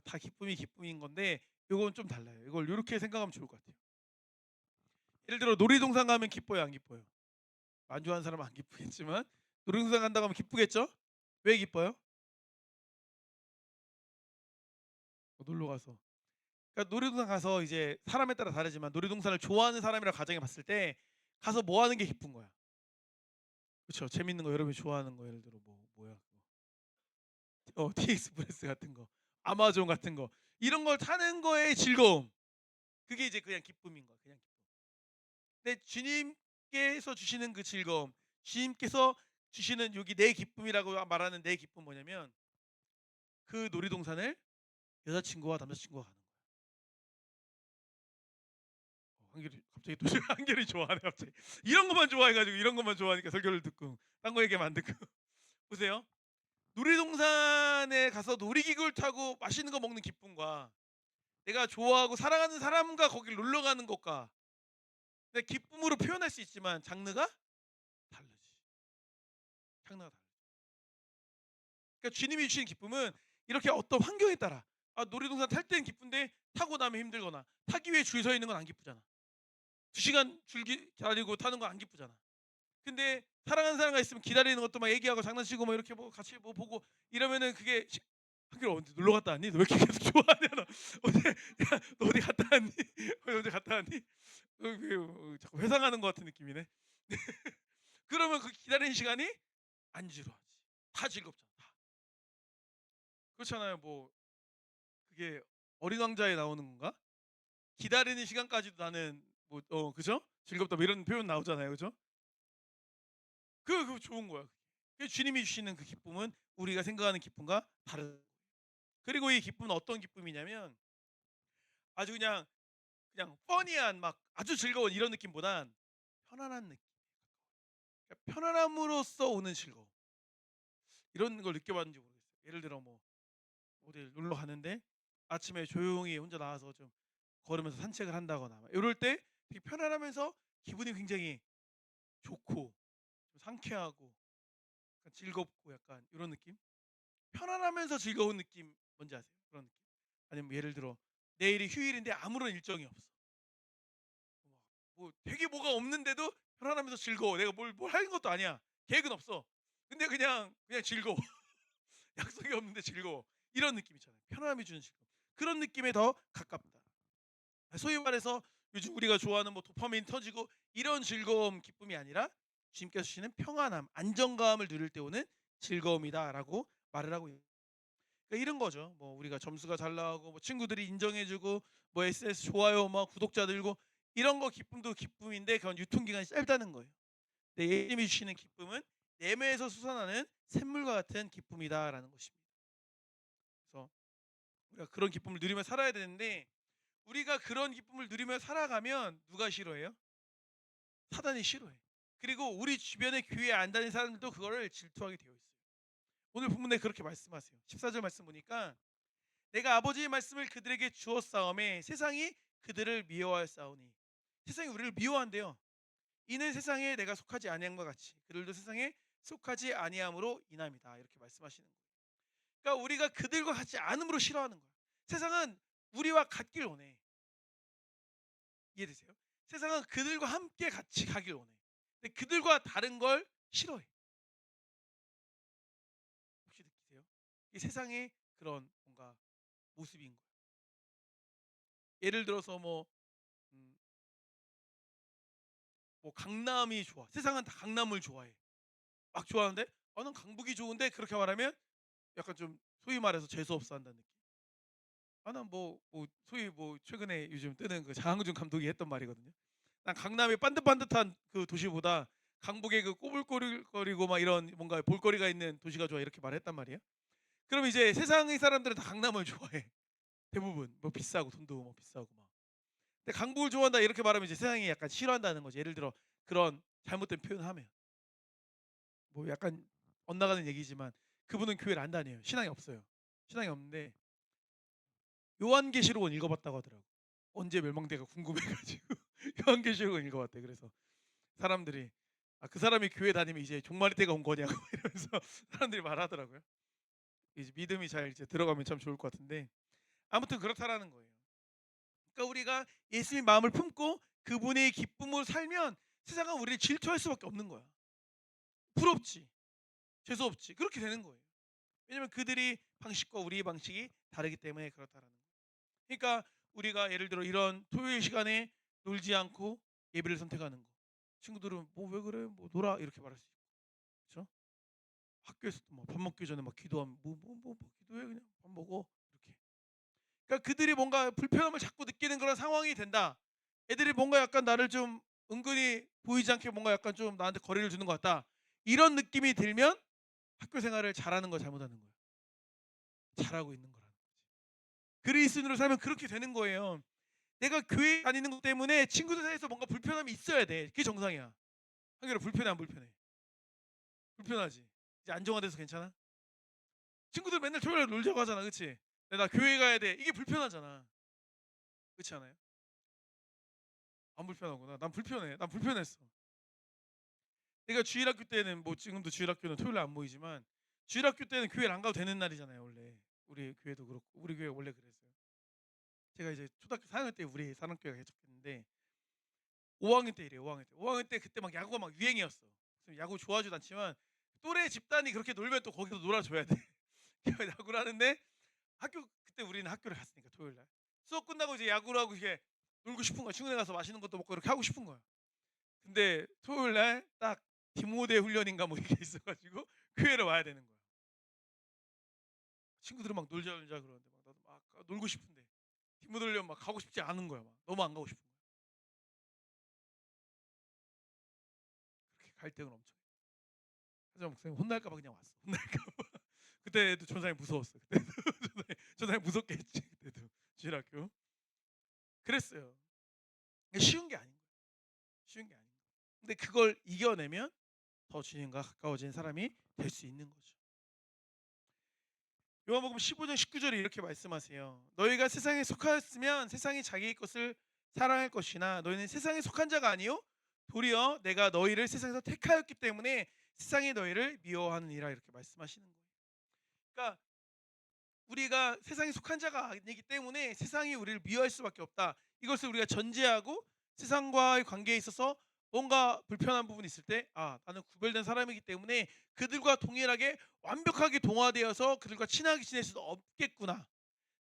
다 기쁨이 기쁨인 건데 이건 좀 달라요. 이걸 이렇게 생각하면 좋을 것 같아요. 예를 들어 놀이동산 가면 기뻐요, 안 기뻐요? 만족하는 사람은 안 기쁘겠지만 놀이동산 간다고 하면 기쁘겠죠? 왜 기뻐요? 놀러 가서. 그러니까 놀이동산 가서 이제 사람에 따라 다르지만 놀이동산을 좋아하는 사람이라 가정해 봤을 때 가서 뭐 하는 게 기쁜 거야? 그렇죠. 재밌는 거 여러분이 좋아하는 거 예를 들어 뭐야 그거. 티익스프레스 같은 거, 아마존 같은 거 이런 걸 타는 거의 즐거움. 그게 이제 그냥 기쁨인 거야. 그냥 기쁨. 근데 주님께서 주시는 그 즐거움, 주님께서 주시는 여기 내 기쁨이라고 말하는 내 기쁨 뭐냐면 그 놀이동산을 여자친구와 남자친구가 가는 거야. 한결이 갑자기 또 한결이 좋아하네 갑자기. 이런 것만 좋아해가지고 이런 것만 좋아하니까 설교를 듣고 딴 거 얘기하면 안 듣고 보세요. 놀이동산에 가서 놀이기구를 타고 맛있는 거 먹는 기쁨과 내가 좋아하고 사랑하는 사람과 거길 놀러 가는 것과 내 기쁨으로 표현할 수 있지만 장르가 다르지. 장르가 다르지. 그러니까 주님이 주시는 기쁨은 이렇게 어떤 환경에 따라 놀이동산 탈 때는 기쁜데 타고 나면 힘들거나 타기 위해 줄 서 있는 건 안 기쁘잖아. 2시간 줄 기다리고 타는 건 안 기쁘잖아. 근데 사랑하는 사람과 있으면 기다리는 것도 막 얘기하고 장난치고 뭐 이렇게 뭐 같이 뭐 보고 이러면은 그게 한결 언제 놀러 갔다 왔니? 너 왜 이렇게 계속 좋아하냐 너 어제 너 어디 갔다 왔니? 어디 갔다 왔니? 자꾸 회상하는 것 같은 느낌이네. 그러면 그 기다리는 시간이 안 지루하지. 다 즐겁잖아. 다. 그렇잖아요. 뭐 그게 어린 왕자에 나오는 건가? 기다리는 시간까지도 나는 뭐 그죠? 즐겁다 뭐 이런 표현 나오잖아요. 그죠? 그거 좋은 거야. 주님이 주시는 그 기쁨은 우리가 생각하는 기쁨과 다른. 그리고 이 기쁨은 어떤 기쁨이냐면 아주 그냥 뻔히한 막 아주 즐거운 이런 느낌보단 편안한 느낌. 그러니까 편안함으로써 오는 즐거움. 이런 걸 느껴봤는지 모르겠어요. 예를 들어 뭐 어디 놀러 가는데 아침에 조용히 혼자 나와서 좀 걸으면서 산책을 한다거나 이럴 때 되게 편안하면서 기분이 굉장히 좋고 좀 상쾌하고 약간 즐겁고 약간 이런 느낌? 편안하면서 즐거운 느낌 뭔지 아세요? 그런 느낌. 아니면 뭐 예를 들어 내일이 휴일인데 아무런 일정이 없어. 뭐 되게 뭐가 없는데도 편안하면서 즐거워. 내가 뭘 하는 것도 아니야. 계획은 없어. 근데 그냥 즐거워. 약속이 없는데 즐거워. 이런 느낌 있잖아요. 편안함이 주는 즐거움. 그런 느낌에 더 가깝다. 소위 말해서 요즘 우리가 좋아하는 뭐 도파민 터지고 이런 즐거움, 기쁨이 아니라 주님께서 주시는 평안함, 안정감을 누릴 때 오는 즐거움이다라고 말을 하고 있는. 그러니까 이런 거죠. 뭐 우리가 점수가 잘 나오고 뭐 친구들이 인정해주고 뭐 SNS 좋아요, 뭐 구독자 늘고 이런 거 기쁨도 기쁨인데 그건 유통기간이 짧다는 거예요. 근데 예수님이 주시는 기쁨은 내면에서 솟아나는 샘물과 같은 기쁨이다라는 것입니다. 그래서 우리가 그런 기쁨을 누리며 살아야 되는데 우리가 그런 기쁨을 누리며 살아가면 누가 싫어해요? 사단이 싫어해. 그리고 우리 주변에 교회에 안 다니는 사람들도 그거를 질투하게 되어 있어요. 오늘 본문에 그렇게 말씀하세요. 14절 말씀 보니까 내가 아버지의 말씀을 그들에게 주었사오매 세상이 그들을 미워하였사오니 세상이 우리를 미워한대요. 이는 세상에 내가 속하지 아니함과 같이 그들도 세상에 속하지 아니함으로 인함이다. 이렇게 말씀하시는 거예요. 그러니까 우리가 그들과 같이 않음으로 싫어하는 거예요. 세상은 우리와 같길 원해. 이해되세요? 세상은 그들과 함께 같이 가길 원해. 근데 그들과 다른 걸 싫어해. 혹시 느끼세요? 이 세상의 그런 뭔가 모습인 거예요. 예를 들어서 음, 뭐 강남이 좋아. 세상은 다 강남을 좋아해. 막 좋아하는데 난 강북이 좋은데 그렇게 말하면 약간 좀 소위 말해서 재수 없어 한다는 느낌. 난뭐 소위 뭐 최근에 요즘 뜨는 그 장항준 감독이 했던 말이거든요. 난 강남의 반듯반듯한 그 도시보다 강북의 그 꼬불꼬불거리고 막 이런 뭔가 볼거리가 있는 도시가 좋아 이렇게 말했단 말이에요. 그럼 이제 세상의 사람들은 다 강남을 좋아해. 대부분 뭐 비싸고 돈도 뭐 비싸고 막. 근데 강북을 좋아한다 이렇게 말하면 이제 세상이 약간 싫어한다는 거지. 예를 들어 그런 잘못된 표현하면 뭐 약간 엇나가는 얘기지만 그분은 교회를 안 다녀요. 신앙이 없어요. 신앙이 없는데 요한계시록은 읽어봤다고 하더라고. 언제 멸망대가 궁금해가지고 요한계시록은 읽어봤대. 그래서 사람들이 그 사람이 교회 다니면 이제 종말의 때가 온 거냐고 이러면서 사람들이 말하더라고요. 이제 믿음이 잘 이제 들어가면 참 좋을 것 같은데 아무튼 그렇다라는 거예요. 그러니까 우리가 예수님 마음을 품고 그분의 기쁨으로 살면 세상은 우리를 질투할 수밖에 없는 거야. 부럽지, 재수 없지. 그렇게 되는 거예요. 왜냐면 그들이 방식과 우리의 방식이 다르기 때문에 그렇다라는 거예요. 그러니까 우리가 예를 들어 이런 토요일 시간에 놀지 않고 예배를 선택하는 거. 친구들은 뭐 왜 그래? 뭐 놀아 이렇게 말할 수 있고. 그렇죠? 학교에서도 뭐 밥 먹기 전에 막 기도하면 뭐 기도해 그냥 밥 먹어 이렇게. 그러니까 그들이 뭔가 불편함을 자꾸 느끼는 그런 상황이 된다. 애들이 뭔가 약간 나를 좀 은근히 보이지 않게 뭔가 약간 좀 나한테 거리를 두는 것 같다. 이런 느낌이 들면 학교 생활을 잘하는 거 잘못하는 거야. 잘하고 있는 거라는 거지. 그리스도인으로 살면 그렇게 되는 거예요. 내가 교회 다니는 것 때문에 친구들 사이에서 뭔가 불편함이 있어야 돼. 그게 정상이야. 한결에 불편해 안 불편해? 불편하지. 이제 안정화돼서 괜찮아? 친구들 맨날 토요일에 놀자고 하잖아, 그렇지? 나 교회 가야 돼. 이게 불편하잖아. 그렇지 않아요? 안 불편하구나. 난 불편해. 난 불편했어. 내가 주일학교 때는 뭐 지금도 주일학교는 토요일에 안 모이지만 주일학교 때는 교회를 안 가도 되는 날이잖아요, 원래. 우리 교회도 그렇고 우리 교회 원래 그랬어요. 제가 이제 초등학교 4학년 때 우리 사랑교회가 개척했는데 5학년 때 이래요. 5학년 때. 5학년 때 그때 막 야구가 막 유행이었어. 그래서 야구 좋아하지도 않지만 또래 집단이 그렇게 놀면 또 거기서 놀아줘야 돼. 야구를 하는데 학교 그때 우리는 학교를 갔으니까 토요일 날 수업 끝나고 이제 야구를 하고 이게 놀고 싶은 거야. 친구네 가서 맛있는 것도 먹고 이렇게 하고 싶은 거야. 근데 토요일 날 딱 디모데 훈련인가 뭐 이게 있어가지고 교회를 와야 되는 거야. 친구들은 막 놀자 그러는데 막 나도 막 놀고 싶은데 디모데 훈련 막 가고 싶지 않은 거야. 막 너무 안 가고 싶은 거야. 그렇게 갈등을 엄청 해. 하지만 목사님 혼날까봐 그냥 왔어. 혼날까봐. 그때도 전사님 무서웠어. 그때도 전사님 무섭게 했지. 그때도 주일학교. 그랬어요. 쉬운 게 아닌 거야. 쉬운 게 아닌 거야. 근데 그걸 이겨내면 더 주님과 가까워진 사람이 될 수 있는 거죠. 요한복음 15장 19절에 이렇게 말씀하세요. 너희가 세상에 속하였으면 세상이 자기의 것을 사랑할 것이나 너희는 세상에 속한 자가 아니요 도리어 내가 너희를 세상에서 택하였기 때문에 세상이 너희를 미워하느니라 이렇게 말씀하시는 거예요. 그러니까 우리가 세상에 속한 자가 아니기 때문에 세상이 우리를 미워할 수밖에 없다. 이것을 우리가 전제하고 세상과의 관계에 있어서 뭔가 불편한 부분이 있을 때 나는 구별된 사람이기 때문에 그들과 동일하게 완벽하게 동화되어서 그들과 친하게 지낼 수도 없겠구나.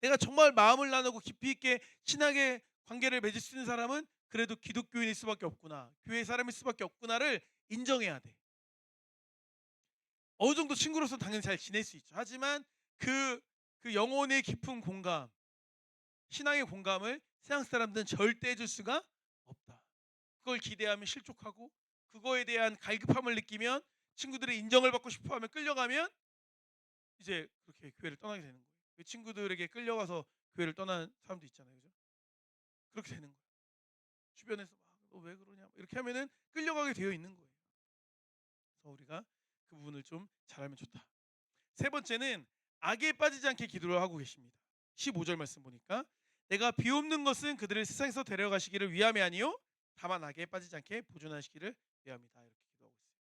내가 정말 마음을 나누고 깊이 있게 친하게 관계를 맺을 수 있는 사람은 그래도 기독교인일 수밖에 없구나. 교회 사람일 수밖에 없구나를 인정해야 돼. 어느 정도 친구로서 당연히 잘 지낼 수 있죠. 하지만 그 영혼의 깊은 공감, 신앙의 공감을 세상 사람들은 절대 해줄 수가 없다. 그걸 기대하면 실족하고 그거에 대한 갈급함을 느끼면 친구들의 인정을 받고 싶어하면 끌려가면 이제 그렇게 교회를 떠나게 되는 거예요. 그 친구들에게 끌려가서 교회를 떠나는 사람도 있잖아요, 그죠? 그렇게 되는 거예요. 주변에서 막 너 왜 그러냐 이렇게 하면은 끌려가게 되어 있는 거예요. 그래서 우리가 그 부분을 좀 잘하면 좋다. 세 번째는 악에 빠지지 않게 기도를 하고 계십니다. 15절 말씀 보니까 내가 비옵는 것은 그들을 세상에서 데려가시기를 위함이 아니요 다만 악에 빠지지 않게 보존하시기를 위함이다. 이렇게 기도하고 있어요.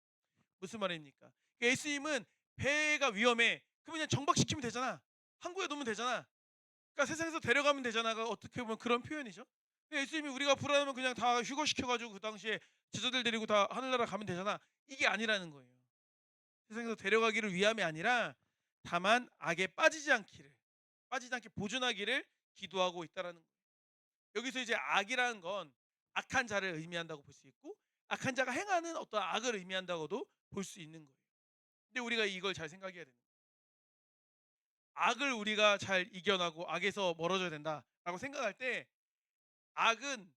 무슨 말입니까? 그러니까 예수님은 배가 위험해. 그럼 그냥 정박시키면 되잖아. 항구에 놓으면 되잖아. 그러니까 세상에서 데려가면 되잖아가 어떻게 보면 그런 표현이죠. 그러니까 예수님이 우리가 불안하면 그냥 다 휴거시켜가지고 그 당시에 제자들 데리고 다 하늘나라 가면 되잖아. 이게 아니라는 거예요. 세상에서 데려가기를 위함이 아니라 다만 악에 빠지지 않게 보존하기를 기도하고 있다라는 거예요. 여기서 이제 악이라는 건 악한 자를 의미한다고 볼 수 있고 악한 자가 행하는 어떤 악을 의미한다고도 볼 수 있는 거예요. 근데 우리가 이걸 잘 생각해야 됩니다. 악을 우리가 잘 이겨나고 악에서 멀어져야 된다라고 생각할 때 악은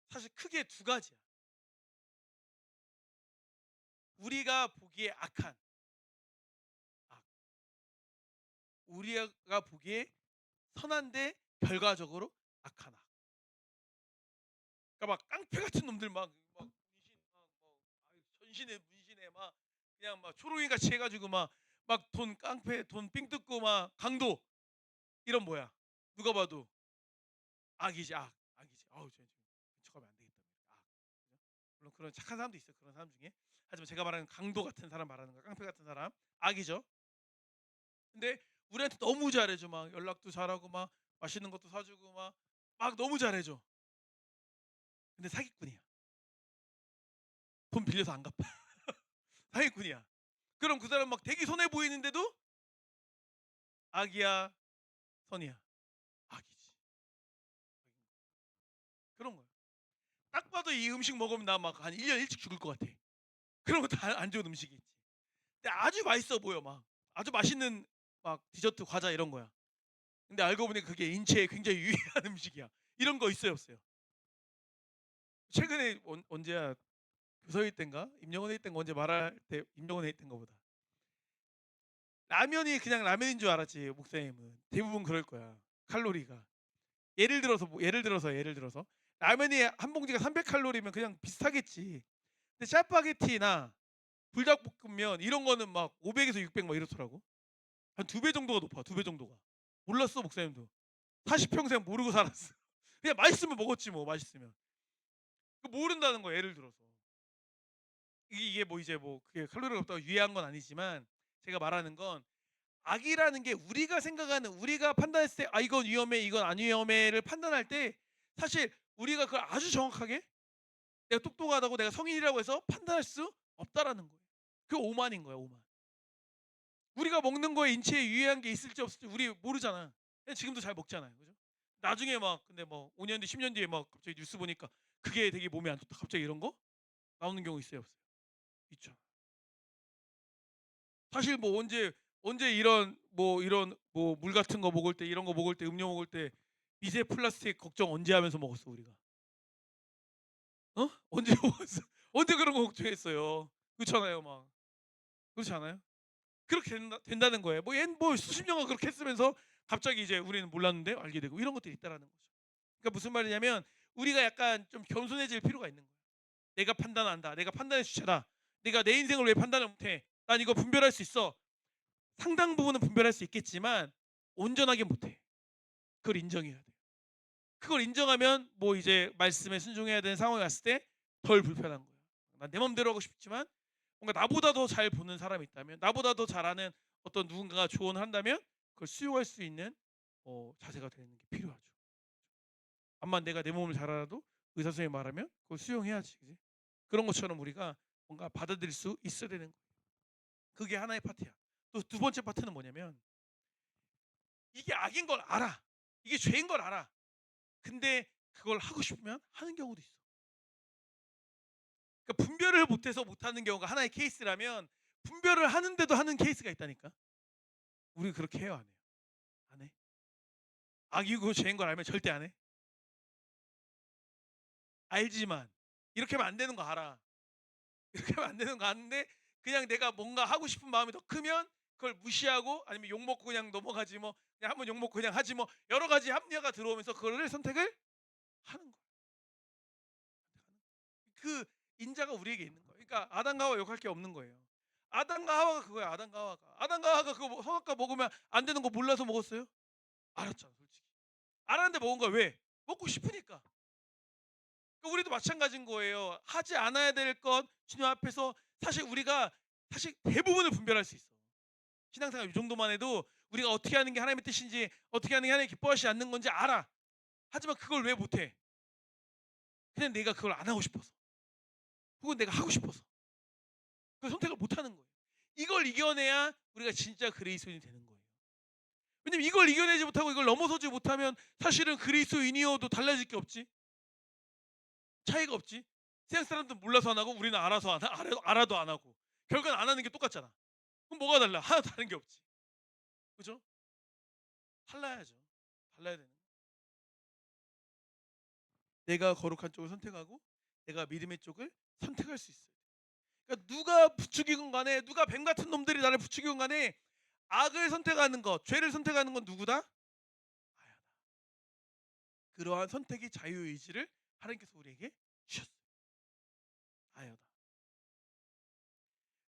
사실 크게 두 가지야. 우리가 보기에 악한 악, 우리가 보기에 선한데 결과적으로 악한 악. 그러니까 막 깡패 같은 놈들 막 전신에 문신에 막 그냥 막 초롱이 같이 해가지고 막 돈 깡패 돈 삥 뜯고 막 강도 이런 뭐야? 누가 봐도 악이지 악이지. 쟤 척하면 안 되겠다. 악. 물론 그런 착한 사람도 있어요. 그런 사람 중에. 하지만 제가 말하는 강도 같은 사람 말하는 거 깡패 같은 사람 악이죠. 근데 우리한테 너무 잘해줘. 막 연락도 잘하고 막 맛있는 것도 사주고 막 너무 잘해줘. 근데 사기꾼이야. 돈 빌려서 안 갚아. 사기꾼이야. 그럼 그 사람 막 되게 선해 보이는데도 악이야, 선이야. 악이지. 그런 거야. 딱 봐도 이 음식 먹으면 나 막 한 1년 일찍 죽을 것 같아. 그런 거 다 안 좋은 음식이 있지. 근데 아주 맛있어 보여 막. 아주 맛있는 막 디저트, 과자 이런 거야. 근데 알고 보니 그게 인체에 굉장히 유해한 음식이야. 이런 거 있어요, 없어요? 최근에 언제야? 교서일 땐가? 임영원일 땐가 언제 말할 때 임영원일 땐가 보다. 라면이 그냥 라면인 줄 알았지 목사님은. 대부분 그럴 거야. 칼로리가. 예를 들어서 라면이 한 봉지가 300칼로리면 그냥 비슷하겠지. 근데 짜파게티나 불닭볶음면 이런 거는 막 500에서 600 막 이렇더라고. 한 2배 정도가 높아. 2배 정도가. 몰랐어 목사님도. 40평생 모르고 살았어. 그냥 맛있으면 먹었지 뭐 맛있으면. 모른다는 거야 예를 들어서. 이게 뭐 이제 뭐 그게 칼로리가 없다고 유해한 건 아니지만 제가 말하는 건 악이라는 게 우리가 생각하는 우리가 판단했을 때 이건 위험해 이건 안 위험해를 판단할 때 사실 우리가 그걸 아주 정확하게 내가 똑똑하다고 내가 성인이라고 해서 판단할 수 없다라는 거예요. 그게 오만인 거야 오만. 우리가 먹는 거에 인체에 유해한 게 있을지 없을지 우리 모르잖아. 지금도 잘 먹잖아요. 그죠? 나중에 막 근데 뭐 5년 뒤 10년 뒤에 막 갑자기 뉴스 보니까 그게 되게 몸에 안 좋다. 갑자기 이런 거 나오는 경우 있어요 없어요? 있죠. 사실 뭐 언제 이런 뭐 물 같은 거 먹을 때 이런 거 먹을 때 음료 먹을 때 미세 플라스틱 걱정 언제 하면서 먹었어 우리가? 언제 먹었어? 언제 그런 거 걱정했어요? 그렇잖아요 막. 그렇지 않아요? 그렇게 된다는 거예요. 뭐 수십 년간 그렇게 했으면서 갑자기 이제 우리는 몰랐는데 알게 되고 이런 것들이 있다라는 거죠. 그러니까 무슨 말이냐면 우리가 약간 좀 겸손해질 필요가 있는 거예요. 내가 판단한다. 내가 판단의 주체다. 내가 내 인생을 왜 판단을 못해? 난 이거 분별할 수 있어. 상당 부분은 분별할 수 있겠지만 온전하게 못해. 그걸 인정해야 돼. 그걸 인정하면 뭐 이제 말씀에 순종해야 되는 상황이 왔을 때 덜 불편한 거야. 난 내 맘대로 하고 싶지만 뭔가 나보다 더 잘 보는 사람이 있다면, 나보다 더 잘하는 어떤 누군가가 조언을 한다면 그걸 수용할 수 있는 자세가 되는 게 필요하죠. 암만 내가 내 몸을 잘 알아도 의사 선생님이 말하면 그걸 수용해야지. 그지? 그런 것처럼 우리가 뭔가 받아들일 수 있어야 되는 거예요. 그게 하나의 파트야. 또 두 번째 파트는 뭐냐면, 이게 악인 걸 알아. 이게 죄인 걸 알아. 근데 그걸 하고 싶으면 하는 경우도 있어. 그러니까 분별을 못해서 못하는 경우가 하나의 케이스라면, 분별을 하는데도 하는 케이스가 있다니까. 우리 그렇게 해요, 안 해요? 안 해. 악이고 죄인 걸 알면 절대 안 해. 알지만 이렇게 하면 안 되는 거 알아. 이렇게 하면 안 되는 거 아는데 그냥 내가 뭔가 하고 싶은 마음이 더 크면 그걸 무시하고, 아니면 욕 먹고 그냥 넘어가지, 뭐 그냥 한번 욕 먹고 그냥 하지, 뭐 여러 가지 합리화가 들어오면서 그거를 선택을 하는 거야. 그 인자가 우리에게 있는 거예요. 그러니까 아담과 하와 욕할 게 없는 거예요. 아담과 하와가 그거야. 아담과 하와가 그거 선악과 먹으면 안 되는 거 몰라서 먹었어요? 알았잖아, 솔직히. 알았는데 먹은 거야. 왜? 먹고 싶으니까. 그러니까 우리도 마찬가지인 거예요. 하지 않아야 될 것 주님 앞에서 사실 우리가 사실 대부분을 분별할 수 있어. 신앙생활 이 정도만 해도 우리가 어떻게 하는 게 하나님의 뜻인지, 어떻게 하는 게 하나님 기뻐하시지 않는 건지 알아. 하지만 그걸 왜 못해? 그냥 내가 그걸 안 하고 싶어서, 혹은 내가 하고 싶어서 그 선택을 못 하는 거예요. 이걸 이겨내야 우리가 진짜 그리스도인이 되는 거예요. 왜냐면 이걸 이겨내지 못하고 이걸 넘어서지 못하면 사실은 그리스도인이어도 달라질 게 없지. 차이가 없지. 세상 사람들은 몰라서 안 하고 우리는 알아서 안 알아도 안 하고 결과는 안 하는 게 똑같잖아. 그럼 뭐가 달라? 하나 다른 게 없지. 그죠? 달라야죠. 달라야 되는 거예요. 내가 거룩한 쪽을 선택하고 내가 믿음의 쪽을 선택할 수 있어요. 그러니까 누가 부추기건 간에, 누가 뱀 같은 놈들이 나를 부추기건 간에 악을 선택하는 것, 죄를 선택하는 건 누구다? 나야. 그러한 선택의 자유의지를 하나님께서 우리에게 주셨어요. 나야다.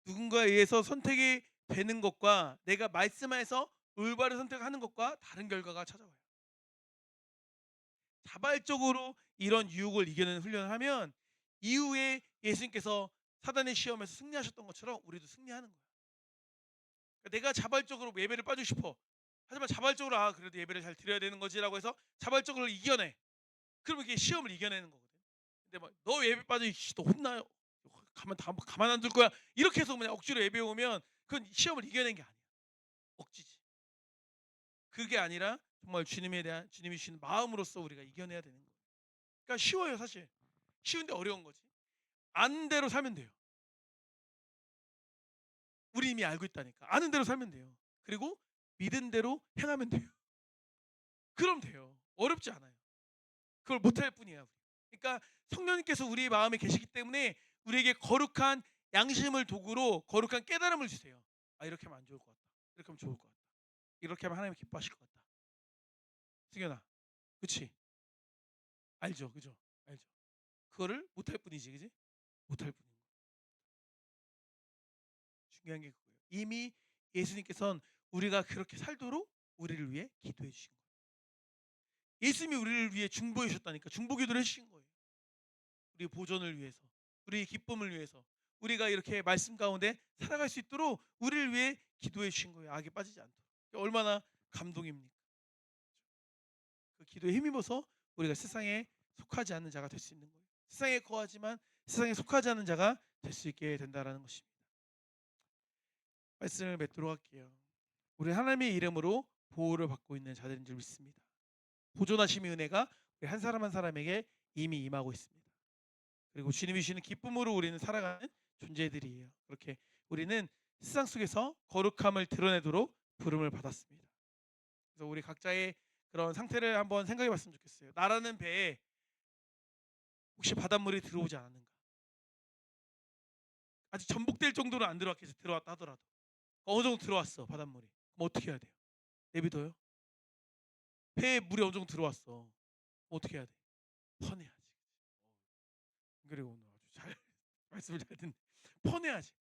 누군가에 의해서 선택이 되는 것과 내가 말씀 안에서 올바른 선택하는 것과 다른 결과가 찾아와요. 자발적으로 이런 유혹을 이겨내는 훈련을 하면 이후에 예수님께서 사단의 시험에서 승리하셨던 것처럼 우리도 승리하는 거예요. 그러니까 내가 자발적으로 예배를 빠지고 싶어. 하지만 자발적으로 그래도 예배를 잘 드려야 되는 거지라고 해서 자발적으로 이겨내. 그러면 이게 시험을 이겨내는 거거든. 근데 막 너 예배 빠져, 너 혼나요. 가만 안 둘 거야. 이렇게 해서 그냥 억지로 예배 오면 그건 시험을 이겨낸 게 아니야. 억지지. 그게 아니라 정말 주님에 대한, 주님이 주시는 마음으로서 우리가 이겨내야 되는 거예요. 그러니까 쉬워요, 사실. 쉬운데 어려운 거지. 아는 대로 살면 돼요. 우리 이미 알고 있다니까. 아는 대로 살면 돼요. 그리고 믿은 대로 행하면 돼요. 그럼 돼요. 어렵지 않아요. 그걸 못할 뿐이야. 그러니까 성령님께서 우리 마음에 계시기 때문에 우리에게 거룩한 양심을 도구로 거룩한 깨달음을 주세요. 이렇게 하면 안 좋을 것 같다. 이렇게 하면 좋을 것 같다. 이렇게 하면 하나님 기뻐하실 것 같다. 승현아, 그렇지? 알죠, 그죠? 알죠. 그거를 못할 뿐이지, 그지? 못할 뿐인 거. 중요한 게 그거예요. 이미 예수님께서는 우리가 그렇게 살도록 우리를 위해 기도해 주신 거예요. 예수님이 우리를 위해 중보해 주셨다니까. 중보기도를 해주신 거예요. 우리의 보존을 위해서, 우리의 기쁨을 위해서, 우리가 이렇게 말씀 가운데 살아갈 수 있도록 우리를 위해 기도해 주신 거예요. 악에 빠지지 않도록. 얼마나 감동입니까? 그 기도에 힘입어서 우리가 세상에 속하지 않는 자가 될 수 있는 거예요. 세상에 거하지만 세상에 속하지 않는 자가 될 수 있게 된다라는 것입니다. 말씀을 맺도록 할게요. 우리 하나님의 이름으로 보호를 받고 있는 자들인 줄 믿습니다. 보존하심의 은혜가 우리 한 사람 한 사람에게 이미 임하고 있습니다. 그리고 주님이 주시는 기쁨으로 우리는 살아가는 존재들이에요. 그렇게 우리는 세상 속에서 거룩함을 드러내도록 부름을 받았습니다. 그래서 우리 각자의 그런 상태를 한번 생각해 봤으면 좋겠어요. 나라는 배에 혹시 바닷물이 들어오지 않았는가? 아직 전복될 정도로 안 들어왔겠죠. 들어왔다 하더라도 어느 정도 들어왔어, 바닷물이. 그럼 어떻게 해야 돼요? 내비둬요? 배에 물이 어느 정도 들어왔어. 그럼 어떻게 해야 돼? 퍼내야지. 그리고 오늘 아주 잘 말씀을 잘 듣네. 퍼내야지.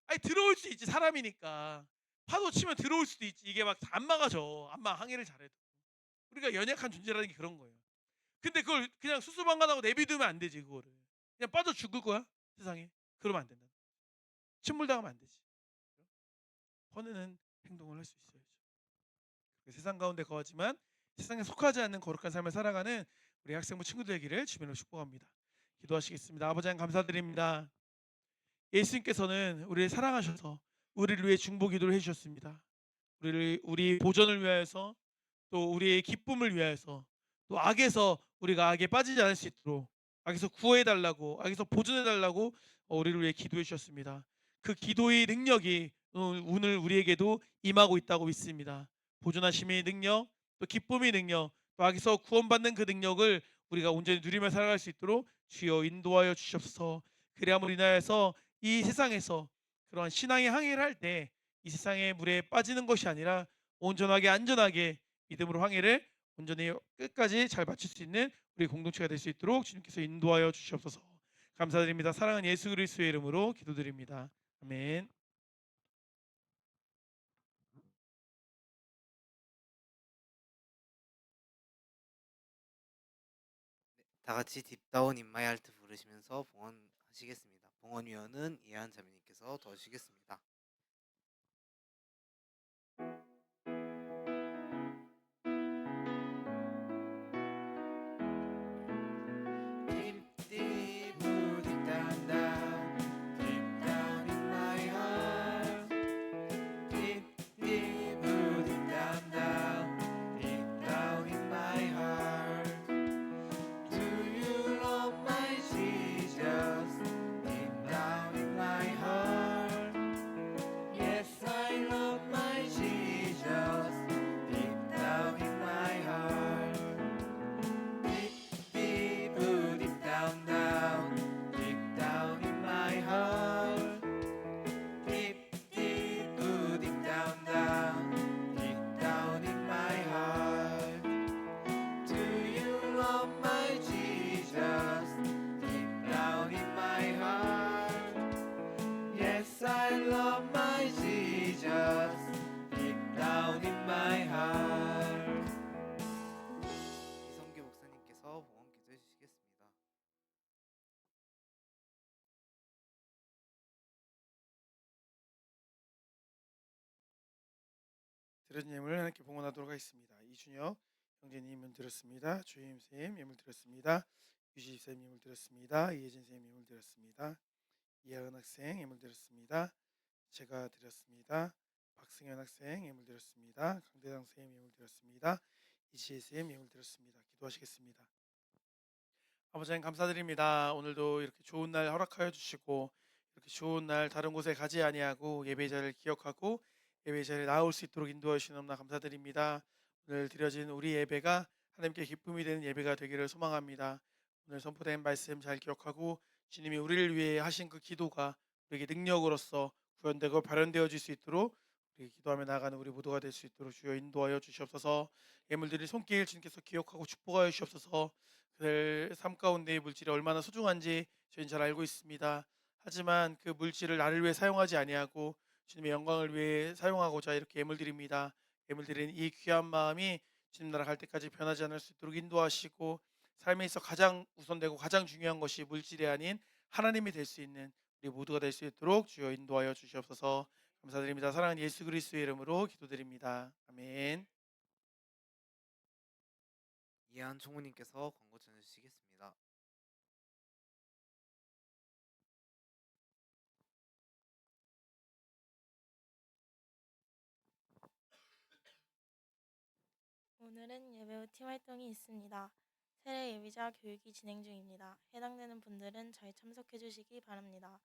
아니 들어올 수 있지, 사람이니까. 파도 치면 들어올 수도 있지. 이게 막 안 막아져. 안막 항해를 잘해도. 우리가 연약한 존재라는 게 그런 거예요. 근데 그걸 그냥 수수방관하고 내비두면 안 되지 그거를. 그냥 빠져 죽을 거야 세상에. 그러면 안 된다. 침몰당하면 안 되지. 헌은는 행동을 할 수 있어야죠. 세상 가운데 거하지만 세상에 속하지 않는 거룩한 삶을 살아가는 우리 학생부 친구들 되기를 주님으로 축복합니다. 기도하시겠습니다. 아버지 하나님 감사드립니다. 예수님께서는 우리를 사랑하셔서 우리를 위해 중보 기도를 해주셨습니다. 우리 보전을 위하여서 또 우리의 기쁨을 위하여서 또 악에서 우리가 악에 빠지지 않을 수 있도록 악에서 구해달라고 악에서 보존해달라고 우리를 위해 기도해 주셨습니다. 그 기도의 능력이 오늘 우리에게도 임하고 있다고 믿습니다. 보존하심의 능력 또 기쁨의 능력 또 악에서 구원받는 그 능력을 우리가 온전히 누리며 살아갈 수 있도록 주여 인도하여 주시옵소서. 그래야만 인하여서 이 세상에서 그러한 신앙의 항해를 할 때 이 세상의 물에 빠지는 것이 아니라 온전하게 안전하게 믿음으로 항해를 온전히 끝까지 잘 마칠 수 있는 우리 공동체가 될 수 있도록 주님께서 인도하여 주시옵소서. 감사드립니다. 사랑하는 예수 그리스도의 이름으로 기도드립니다. 아멘. 다 같이 딥다운 인 마이 하트 부르시면서 봉헌하시겠습니다. 봉헌위원은 이해한 자매님께서 도와주시겠습니다. Deep, deep, deep down, down, deep down in my heart. Deep, deep, deep down, down, deep down in my heart. Do you love my Jesus? Deep down in my heart. Yes, I love my Jesus. Deep down in my heart. Deep, deep, deep down, down, deep down in my heart. Deep, deep, deep down, down, deep down in my heart. Do you love my Jesus? Deep down in my heart. Yes, I love my Jesus. Deep down in my heart. 이성규 목사님께서 봉헌 기도해 주시겠습니다. 드린 예물 하나님께 봉헌하도록 하겠습니다. 이준혁 형제님 예물 드렸습니다. 주임 쌤 예물 드렸습니다. 유지 쌤 예물 드렸습니다. 이혜진 쌤 예물 드렸습니다. 이하은 학생 예물 드렸습니다. 제가 드렸습니다. 박승현 학생 예물 드렸습니다. 강대상 쌤 예물 드렸습니다. 이지혜 쌤 예물 드렸습니다. 기도하시겠습니다. 아버지 하나님 감사드립니다. 오늘도 이렇게 좋은 날 허락하여 주시고 이렇게 좋은 날 다른 곳에 가지 아니하고 예배 자리를 기억하고 예배 자리에 나올 수 있도록 인도해 주시는 감사드립니다. 오늘 드려진 우리 예배가 하나님께 기쁨이 되는 예배가 되기를 소망합니다. 오늘 선포된 말씀 잘 기억하고 주님이 우리를 위해 하신 그 기도가 우리에게 능력으로서 구현되고 발현되어질 수 있도록 우리 기도하며 나아가는 우리 모두가 될 수 있도록 주여 인도하여 주시옵소서. 예물들이 손길 주님께서 기억하고 축복하여 주시옵소서. 그들 삶 가운데의 물질이 얼마나 소중한지 저희는 잘 알고 있습니다. 하지만 그 물질을 나를 위해 사용하지 아니하고 주님의 영광을 위해 사용하고자 이렇게 예물 드립니다. 예물 드리는 이 귀한 마음이 주님 나라 갈 때까지 변하지 않을 수 있도록 인도하시고 삶에 있어 가장 우선되고 가장 중요한 것이 물질이 아닌 하나님이 될 수 있는 우리 모두가 될 수 있도록 주여 인도하여 주시옵소서. 감사드립니다. 사랑하는 예수 그리스도의 이름으로 기도드립니다. 아멘. 이해한 총무님께서 광고 전해주시겠습니다. 오늘은 예배 후 팀 활동이 있습니다. 세례 예비자 교육이 진행 중입니다. 해당되는 분들은 잘 참석해 주시기 바랍니다.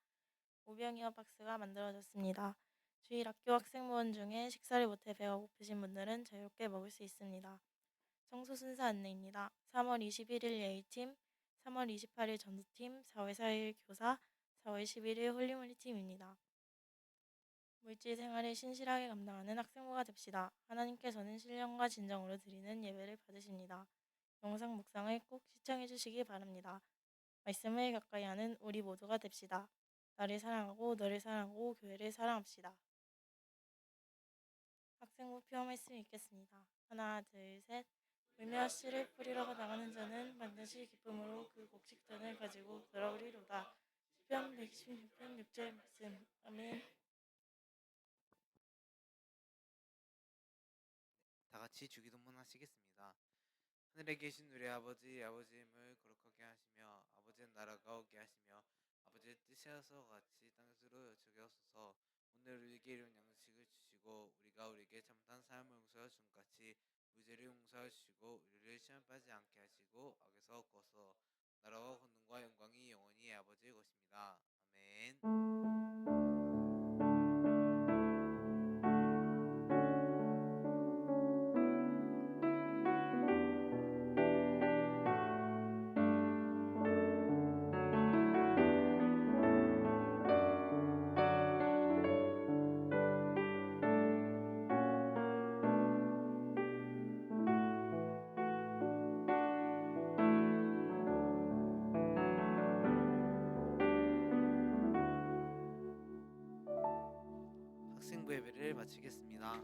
오병이어 박스가 만들어졌습니다. 주일 학교 학생무원 중에 식사를 못해 배가 고프신 분들은 자유롭게 먹을 수 있습니다. 청소 순서 안내입니다. 3월 21일 예일팀, 3월 28일 전도팀, 4월 4일 교사, 4월 11일 홀리몰리 팀입니다. 물질 생활을 신실하게 감당하는 학생부가 됩시다. 하나님께서는 신령과 진정으로 드리는 예배를 받으십니다. 영상 묵상을 꼭 시청해 주시기 바랍니다. 말씀을 가까이 하는 우리 모두가 됩시다. 나를 사랑하고 너를 사랑하고 교회를 사랑합시다. 학생부 표어 말씀 읽겠습니다. 하나, 둘, 셋. 울며 씨를 뿌리러 나가는 자는 반드시 기쁨으로 그 곡식단을 가지고 돌아오리로다. 시편 116편 6절 말씀. 아멘. 다 같이 주기도문 하시겠습니다. 하늘에 계신 우리 아버지, 아버지의 이름을 거룩하게 하시며 아버지의 나라가 오게 하시며 아버지의 뜻이 하서 같이 땅에서도 저게 하소서. 오늘 우리에게 이룬 양식을 주시고 우리가 우리에게 잘못한 사람을 용서하여 준 같이 우리 죄를 용서하여 주시고 우리를 시험 빠지지 않게 하시고 악에서 꺼서 나라와 권능과 영광이 영원히 아버지의 것입니다. 아멘. 학생부 예배를 마치겠습니다.